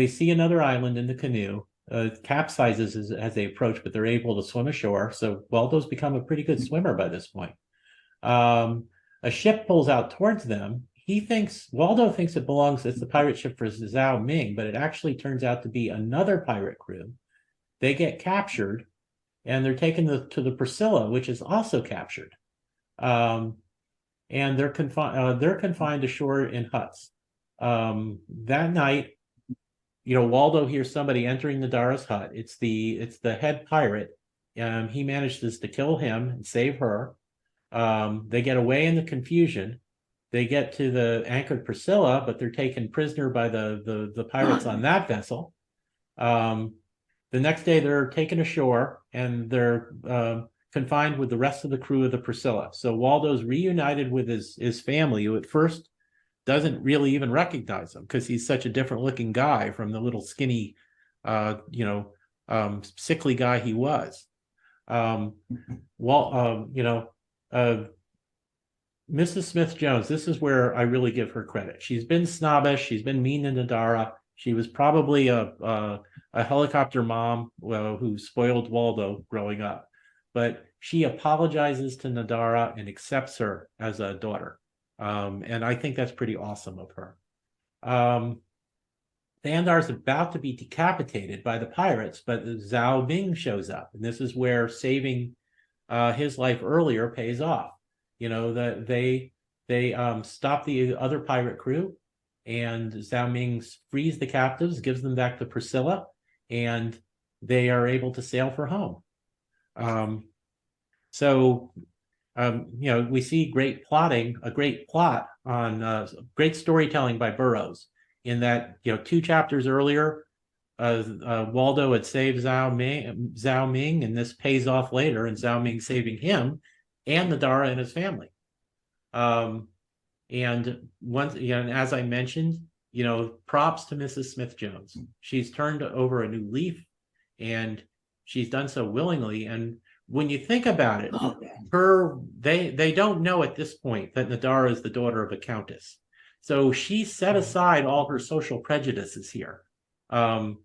see another island in the canoe. Capsizes as they approach, but they're able to swim ashore. So Waldo's become a pretty good swimmer by this point. A ship pulls out towards them. Waldo thinks it belongs, it's the pirate ship for Zhao Ming, but it actually turns out to be another pirate crew. They get captured, and they're taken to the Priscilla, which is also captured. And they're confined ashore in huts. That night, Waldo hears somebody entering Nadara's hut. It's the head pirate. He manages to kill him and save her. They get away in the confusion. They get to the anchored Priscilla, but they're taken prisoner by the pirates on that vessel. The next day, they're taken ashore, and they're confined with the rest of the crew of the Priscilla. So Waldo's reunited with his family, who at first doesn't really even recognize him because he's such a different looking guy from the little skinny, sickly guy he was. Mrs. Smith-Jones, this is where I really give her credit. She's been snobbish. She's been mean to Nadara. She was probably a helicopter mom who spoiled Waldo growing up. But she apologizes to Nadara and accepts her as a daughter. And I think that's pretty awesome of her. Thandar's about to be decapitated by the pirates, but Zhao Ming shows up. And this is where saving his life earlier pays off. They stop the other pirate crew, and Zhao Ming frees the captives, gives them back to Priscilla, and they are able to sail for home. We see great plot on great storytelling by Burroughs in that, 2 chapters earlier, Waldo had saved Zhao Ming, and this pays off later, and Zhao Ming saving him and Nadara and his family. And once, as I mentioned, props to Mrs. Smith-Jones. She's turned over a new leaf, and she's done so willingly. And when you think about it, they don't know at this point that Nadara is the daughter of a countess. So she set aside all her social prejudices here. And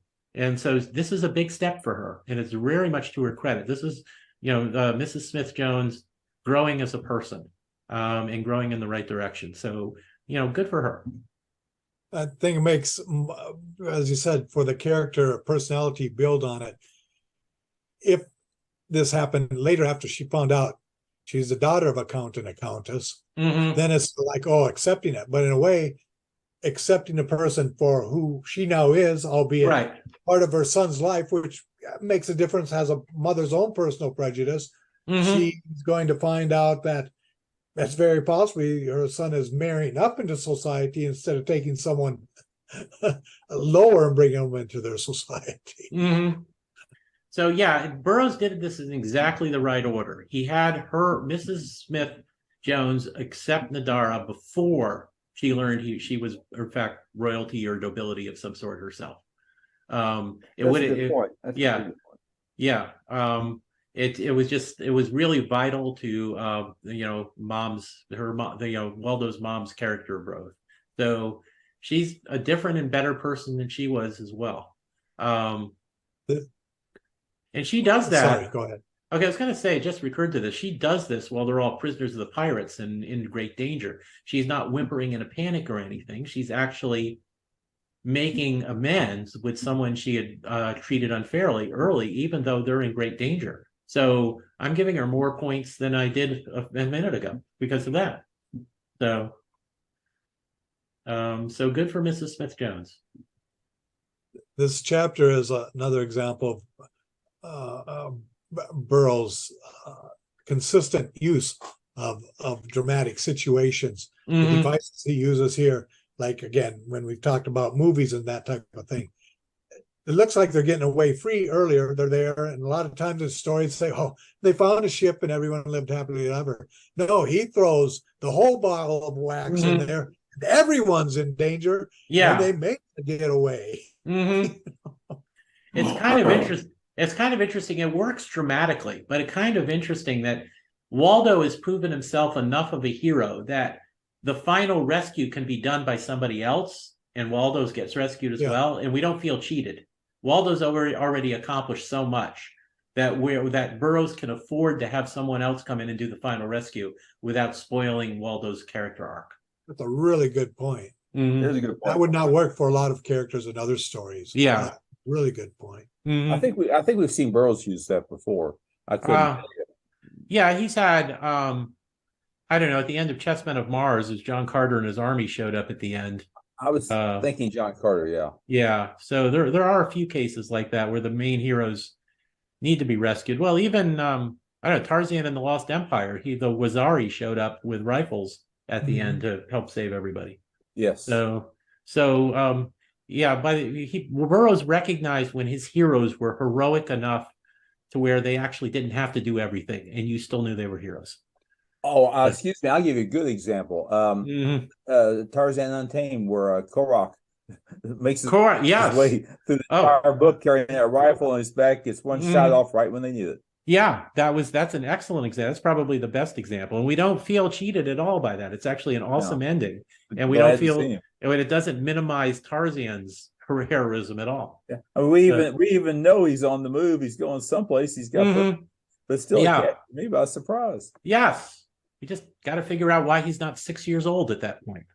so this is a big step for her, and it's very much to her credit. This is, Mrs. Smith-Jones growing as a person, and growing in the right direction. So, good for her. I think it makes, as you said, for the character personality build on it. If this happened later after she found out she's the daughter of a count and a countess, then it's like, accepting it. But in a way, accepting a person for who she now is, albeit part of her son's life, which makes a difference, has a mother's own personal prejudice. She's going to find out that that's very possibly her son is marrying up into society instead of taking someone lower and bringing them into their society. So yeah, Burroughs did this in exactly the right order. He had Mrs. Smith-Jones, accept Nadara before she learned she was, in fact, royalty or nobility of some sort herself. That's a good point. it was really vital to Waldo's mom's character growth. So she's a different and better person than she was as well. And she does that. Sorry, go ahead. Okay, I was going to say, it just recurred to this. She does this while they're all prisoners of the pirates and in great danger. She's not whimpering in a panic or anything. She's actually making amends with someone she had treated unfairly early, even though they're in great danger. So I'm giving her more points than I did a minute ago because of that. So, so good for Mrs. Smith-Jones. This chapter is another example of Burroughs' consistent use of dramatic situations. The devices he uses here, like again, when we've talked about movies and that type of thing, it looks like they're getting away free earlier. They're there, and a lot of times the stories say, "Oh, they found a ship and everyone lived happily ever." No, he throws the whole bottle of wax in there. And everyone's in danger. Yeah, and they make the getaway. It's kind of interesting. It's kind of interesting. It works dramatically, but it's kind of interesting that Waldo has proven himself enough of a hero that the final rescue can be done by somebody else, and Waldo's gets rescued as well, and we don't feel cheated. Waldo's already accomplished so much that Burroughs can afford to have someone else come in and do the final rescue without spoiling Waldo's character arc. That's a really good point. There's a good point. That would not work for a lot of characters in other stories. Yeah. Really good point. I think we've seen Burroughs use that before. I couldn't. Yeah, he's had I don't know, at the end of Chessmen of Mars, as John Carter and his army showed up at the end. I was thinking John Carter, yeah. Yeah. So there are a few cases like that where the main heroes need to be rescued. Well, even I don't know, Tarzan and the Lost Empire, the Wazari showed up with rifles at the end to help save everybody. Yes. So yeah, Burroughs recognized when his heroes were heroic enough to where they actually didn't have to do everything, and you still knew they were heroes. Oh, excuse me. I'll give you a good example. Tarzan Untamed, where Korok makes his way through the entire book carrying that rifle on his back, gets one shot off right when they need it. Yeah, that's an excellent example. That's probably the best example, and we don't feel cheated at all by that. It's actually an awesome ending, and we don't feel it doesn't minimize Tarzan's heroism at all. Yeah, I mean, we even know he's on the move. He's going someplace. He's got, but still, me by surprise. Yes, you just got to figure out why he's not 6 years old at that point.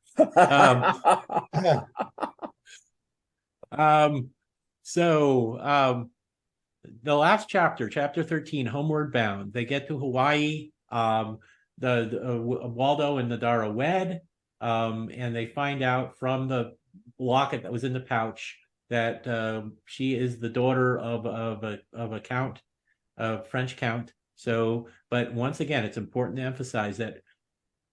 The last chapter, chapter 13, Homeward Bound, they get to Hawaii. Waldo and Nadara wed, and they find out from the locket that was in the pouch that she is the daughter of a count, a French count. So, but once again, it's important to emphasize that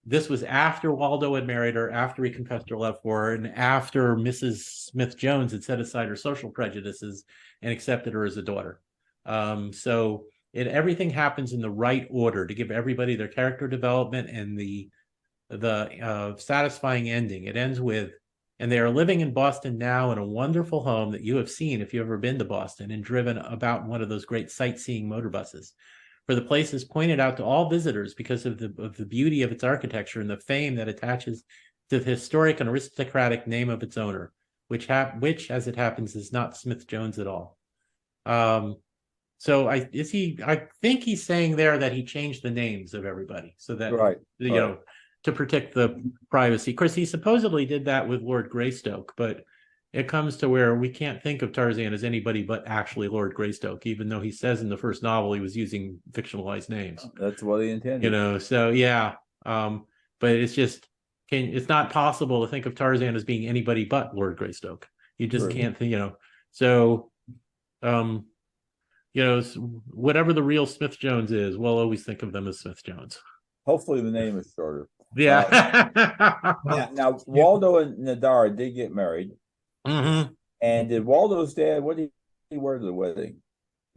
this was after Waldo had married her, after he confessed her love for her, and after Mrs. Smith-Jones had set aside her social prejudices and accepted her as a daughter. So everything happens in the right order to give everybody their character development and the satisfying ending. It ends with, and they are living in Boston now in a wonderful home that you have seen if you've ever been to Boston and driven about one of those great sightseeing motor buses. For the place is pointed out to all visitors because of the beauty of its architecture and the fame that attaches to the historic and aristocratic name of its owner, which as it happens is not Smith-Jones at all. So I think he's saying there that he changed the names of everybody so that to protect the privacy. Of course, he supposedly did that with Lord Greystoke, but it comes to where we can't think of Tarzan as anybody but actually Lord Greystoke, even though he says in the first novel he was using fictionalized names. That's what he intended. So yeah. But it's just it's not possible to think of Tarzan as being anybody but Lord Greystoke. You just can't think, So whatever the real Smith-Jones is, we'll always think of them as Smith-Jones. Hopefully the name is shorter. Yeah. Now Waldo and Nadara did get married. Mm-hmm. And did Waldo's dad, what did he wear to the wedding?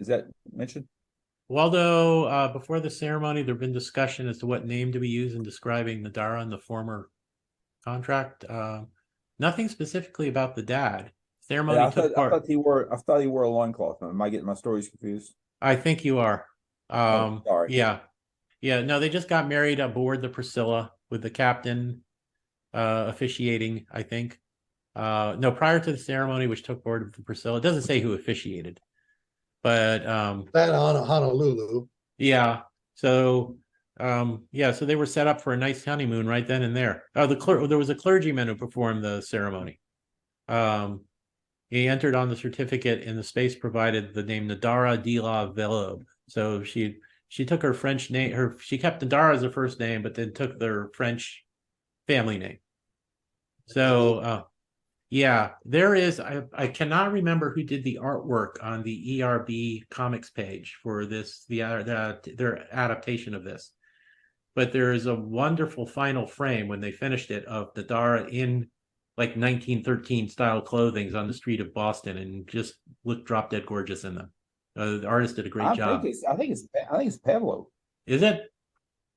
Is that mentioned? Waldo, before the ceremony, there had been discussion as to what name to be used in describing Nadara in the former contract. Nothing specifically about the dad. Ceremony took part. I thought he wore a loincloth. Am I getting my stories confused? I think you are. Sorry. Yeah. Yeah. No, they just got married aboard the Priscilla with the captain officiating, I think. No, prior to the ceremony, which took board of the Priscilla. It doesn't say who officiated, but That on Honolulu. yeah. So yeah, so they were set up for a nice honeymoon right then and there. Oh, there was a clergyman who performed the ceremony. He entered on the certificate, and the space provided the name Nadara de la Velobe. So she took her French name. She kept Nadara as her first name, but then took their French family name. So yeah, there is. I cannot remember who did the artwork on the ERB comics page for their adaptation of this, but there is a wonderful final frame when they finished it of Nadara in like 1913 style clothing on the street of Boston, and just looked drop dead gorgeous in them. The artist did a great job. I think it's Pablo. Is it?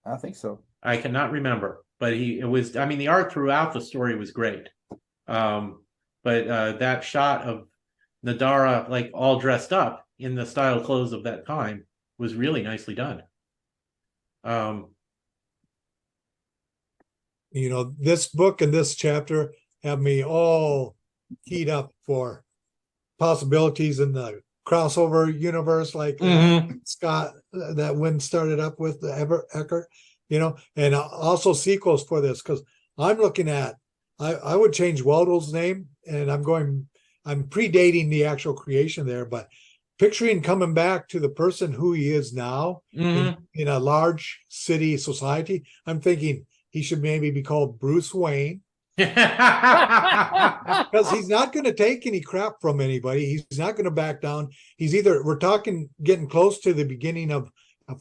I think so. I cannot remember, but I mean, the art throughout the story was great. But that shot of Nadara like all dressed up in the style clothes of that time was really nicely done. This book and this chapter have me all keyed up for possibilities in the crossover universe, like Scott that Wynn started up with the Edgar, and also sequels for this, because I'm looking at, I would change Waldo's name, and I'm predating the actual creation there, but picturing coming back to the person who he is now in a large city society, I'm thinking he should maybe be called Bruce Wayne. Because he's not going to take any crap from anybody. He's not going to back down. We're talking getting close to the beginning of,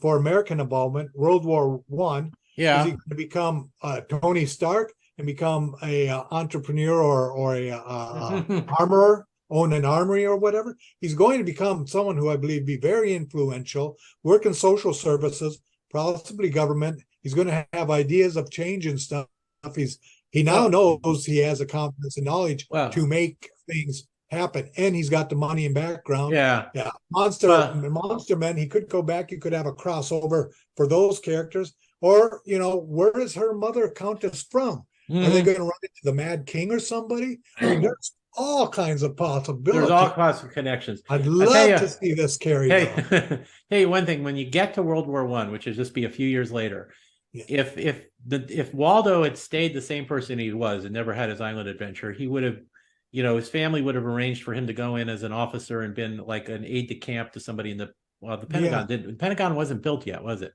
for American involvement, World War I. Yeah. Is he going to become Tony Stark and become a entrepreneur or a armorer, own an armory or whatever? He's going to become someone who I believe be very influential, work in social services, possibly government. He's going to have ideas of change and stuff. He now knows he has the confidence and knowledge to make things happen, and he's got the money and background. Yeah. Monster Men. He could go back. You could have a crossover for those characters, or where is her mother Countess from? Are they going to run into the Mad King or somebody? I mean, there's all kinds of possibilities. There's all kinds of connections. I'd love to see this carried on. Hey, one thing: when you get to World War I, which will just be a few years later. Yeah. If Waldo had stayed the same person he was and never had his island adventure, he would have, his family would have arranged for him to go in as an officer and been like an aide de camp to somebody in the Pentagon. The Pentagon wasn't built yet, was it?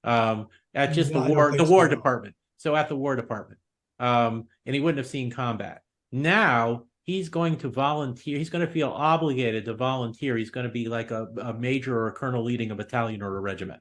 At just the War Department. So at the War Department, and he wouldn't have seen combat. Now he's going to volunteer. He's going to feel obligated to volunteer. He's going to be like a major or a colonel leading a battalion or a regiment.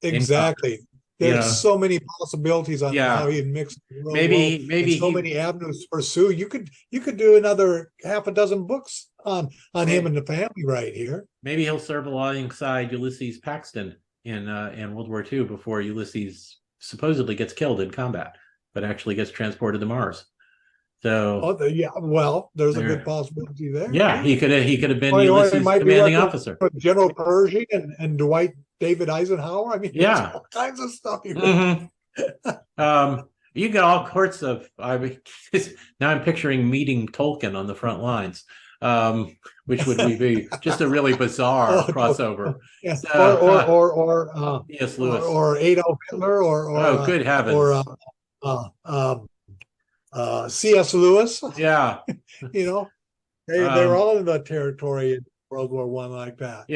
Exactly. There's so many possibilities on how he'd mix maybe so many avenues to pursue. You could do another half a dozen books on him and the family right here. Maybe he'll serve alongside Ulysses Paxton in World War II before Ulysses supposedly gets killed in combat, but actually gets transported to Mars. So there's a good possibility there. Yeah, he could have been Ulysses' commanding officer. General Pershing and Dwight David Eisenhower. I mean, there's all kinds of stuff here. You get all sorts of. Now I'm picturing meeting Tolkien on the front lines, which would be just a really bizarre crossover. Yeah. Or C.S. Lewis or Adolf Hitler or good heavens, or C.S. Lewis. Yeah, they're all in the territory in World War I like that.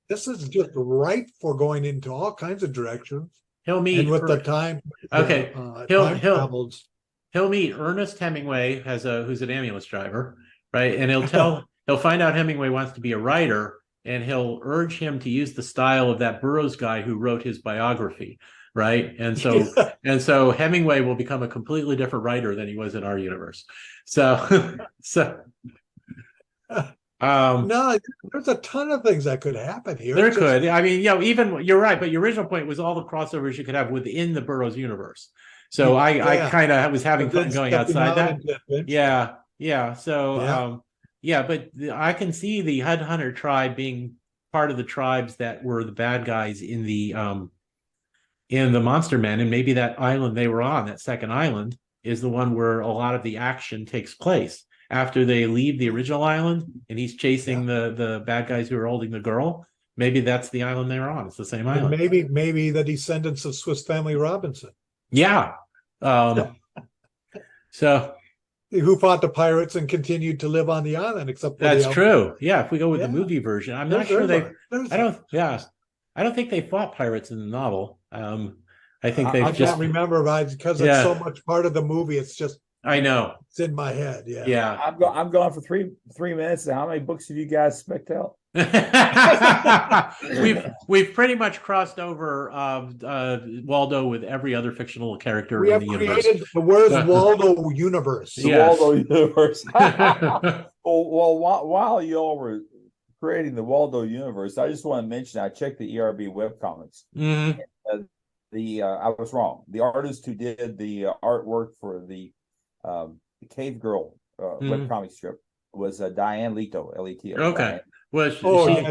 This is just ripe for going into all kinds of directions. He'll meet and with the time. Okay, he'll meet Ernest Hemingway who's an ambulance driver, right? And he'll find out Hemingway wants to be a writer, and he'll urge him to use the style of that Burroughs guy who wrote his biography, right? And so Hemingway will become a completely different writer than he was in our universe. No, there's a ton of things that could happen here. There could. I mean, even you're right, but your original point was all the crossovers you could have within the Burroughs universe. So I kind of was having fun going outside that. Yeah. So but I can see the Headhunter tribe being part of the tribes that were the bad guys in the Monster Men, and maybe that island they were on, that second island, is the one where a lot of the action takes place after they leave the original island, and he's chasing the bad guys who are holding the girl. Maybe that's the island they were on. It's the same And island. maybe the descendants of Swiss Family Robinson, Yeah. So who fought the pirates and continued to live on the island, except for that's true. Yeah, if we go with the Yeah. movie version, I'm not sure There's I don't think they fought pirates in the novel. I think I they've can't just remember, right? Because it's so much part of the movie. It's just I know. it's in my head. Yeah. Yeah. I'm going for three minutes. How many books have you guys specced out? we've pretty much crossed over Waldo with every other fictional character We in have the universe. created the Where's Waldo universe. The Yes. Waldo universe. well, while y'all were creating the Waldo universe, I just want to mention I checked the ERB webcomics. Mhm. I was wrong. The artist who did the artwork for the Cave Girl webcomic strip was Diane Leto, Leto. Okay. Diane. Well,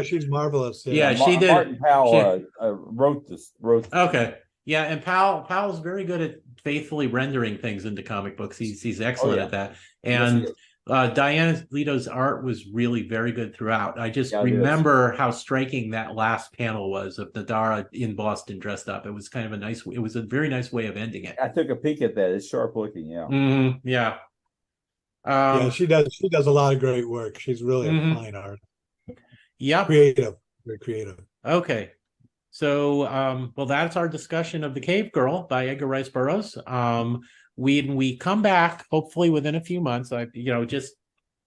She's marvelous. Yeah, she did. Martin Powell wrote this. Okay. Yeah, and Powell's very good at faithfully rendering things into comic books. He's excellent at that. And Diane Leto's art was really very good throughout. I just remember how striking that last panel was of Nadara in Boston dressed up. It was kind of it was a very nice way of ending it. I took a peek at that. It's sharp looking, yeah. Mm-hmm, yeah. She does a lot of great work. She's really a fine artist. Yep. Very creative. Okay. So, well, that's our discussion of The Cave Girl by Edgar Rice Burroughs. When we come back, hopefully within a few months, Jess,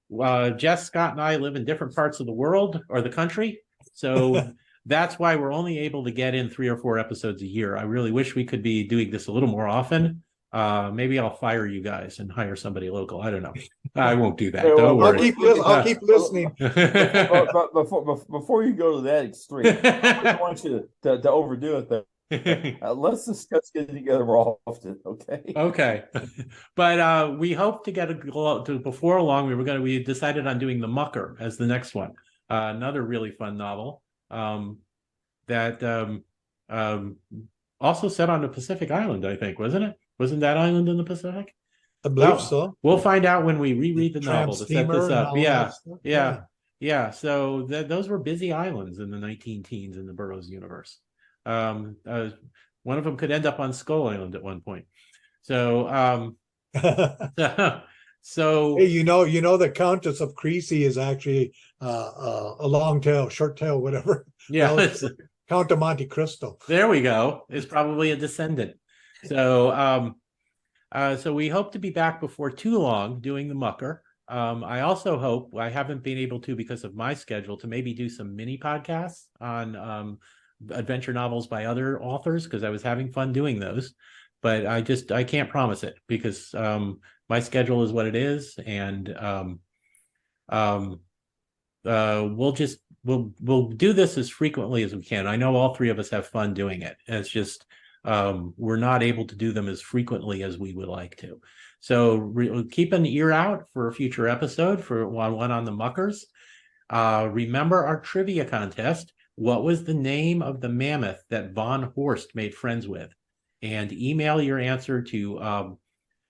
Scott, and I live in different parts of the world or the country. So that's why we're only able to get in 3 or 4 episodes a year. I really wish we could be doing this a little more often. Maybe I'll fire you guys and hire somebody local. I don't know. I won't do that. Don't worry. I'll keep listening. But before you go to that extreme, I don't want you to overdo it though. Let's discuss getting together more often, okay? Okay, but we hope to get before long. We decided on doing The Mucker as the next one, another really fun novel that also set on the Pacific Island, I think, wasn't it? Wasn't that island in the Pacific? I believe so. We'll find out when we reread the novel to set this up. Yeah. So those were busy islands in the 19-teens in the Burroughs universe. One of them could end up on Skull Island at one point. So, so hey, you know, the Countess of Creasy is actually a long tail, short tail, whatever. Yeah, Count of Monte Cristo. There we go. It's probably a descendant. So, so we hope to be back before too long doing The Mucker. I also hope, I haven't been able to because of my schedule, to maybe do some mini podcasts on adventure novels by other authors, because I was having fun doing those, but I can't promise it because my schedule is what it is, and we'll do this as frequently as we can. I know all 3 of us have fun doing it. It's just we're not able to do them as frequently as we would like to. So keep an ear out for a future episode for one on the Muckers. Remember our trivia contest. What was the name of the mammoth that Von Horst made friends with? And email your answer to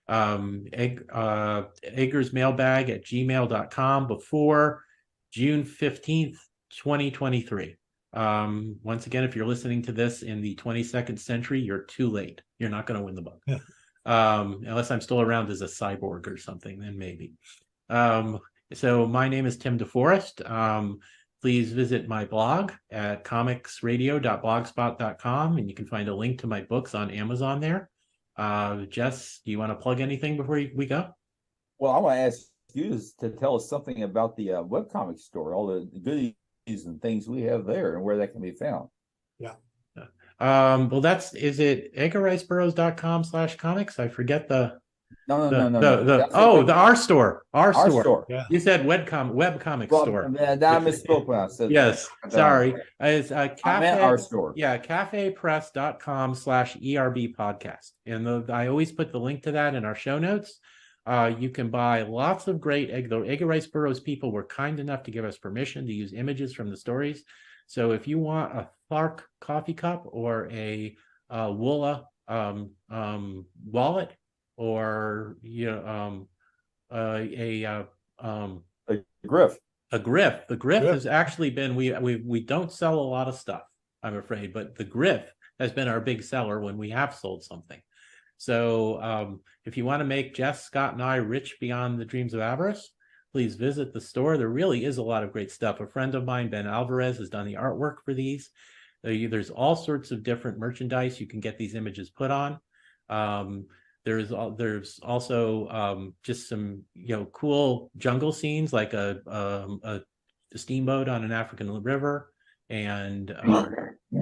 eggersmailbag@gmail.com before June 15th, 2023. Once again, if you're listening to this in the 22nd century, you're too late. You're not going to win the book. Unless I'm still around as a cyborg or something, then maybe. So my name is Tim DeForest. Please visit my blog at comicsradio.blogspot.com, and you can find a link to my books on Amazon there. Jess, do you want to plug anything before we go? Well, I want to ask you to tell us something about the webcomic store, all the goodies and things we have there, and where that can be found. Yeah. Well, is it edgarriceburroughs.com/comics? I forget the. No. The our store. Our store. Yeah. You said webcomic store. I misspoke when I said yes. that. Sorry. It's cafe. I meant our store. Yeah, cafepress.com/ERB podcast. And I always put the link to that in our show notes. You can buy lots of great Edgar Rice Burroughs people were kind enough to give us permission to use images from the stories. So if you want a Thark coffee cup or a Woola wallet, or A Griff. a Griff. The Griff Griff. has actually been, we don't sell a lot of stuff, I'm afraid, but the Griff has been our big seller when we have sold something. So if you want to make Jess, Scott, and I rich beyond the dreams of avarice, please visit the store. There really is a lot of great stuff. A friend of mine, Ben Alvarez, has done the artwork for these. There's all sorts of different merchandise you can get these images put on. There's also just some cool jungle scenes, like a steamboat on an African river, and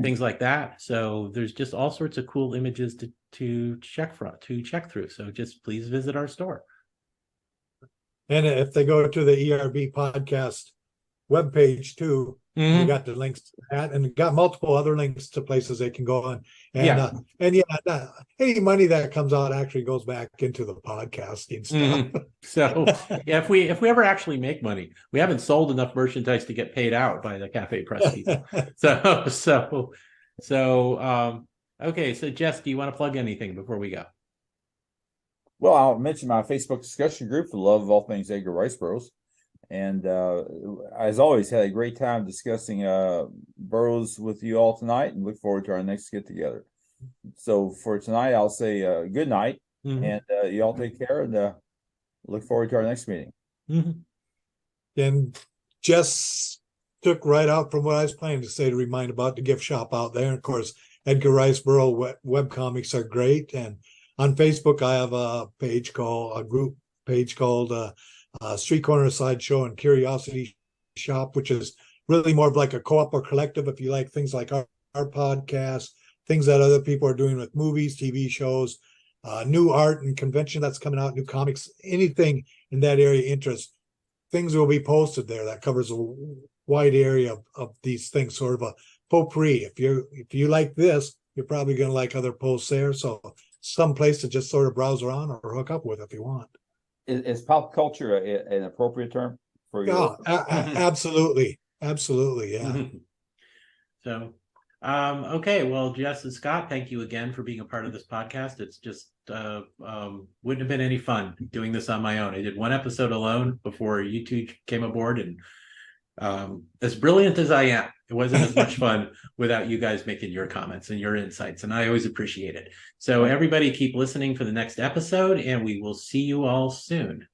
things like that. So there's just all sorts of cool images to check through. So just please visit our store. And if they go to the ERB podcast webpage too, we got the links to that, and got multiple other links to places they can go on. And any money that comes out actually goes back into the podcasting stuff. So if we ever actually make money, we haven't sold enough merchandise to get paid out by the Cafe Press people. Okay. So Jess, do you want to plug anything before we go? Well, I'll mention my Facebook discussion group for the love of all things Edgar Rice Burroughs. And as always, had a great time discussing Burroughs with you all tonight, and look forward to our next get together. So for tonight, I'll say good night, and you all take care, and look forward to our next meeting. And Jess took right out from what I was planning to say to remind about the gift shop out there. And of course, Edgar Rice Burroughs web comics are great. And on Facebook, I have a group page called Street Corner Sideshow and Curiosity Shop, which is really more of like a co-op or collective if you like things like our podcast, things that other people are doing with movies, TV shows, new art and convention that's coming out, new comics, anything in that area interest. Things will be posted there that covers a wide area of these things, sort of a potpourri. If you like this, you're probably going to like other posts there. So some place to just sort of browse around or hook up with if you want. Is pop culture an appropriate term for you? Yeah, absolutely. Absolutely. Yeah. So, okay. Well, Jess and Scott, thank you again for being a part of this podcast. It's just wouldn't have been any fun doing this on my own. I did one episode alone before you two came aboard, and as brilliant as I am, it wasn't as much fun without you guys making your comments and your insights, and I always appreciate it. So everybody keep listening for the next episode, and we will see you all soon.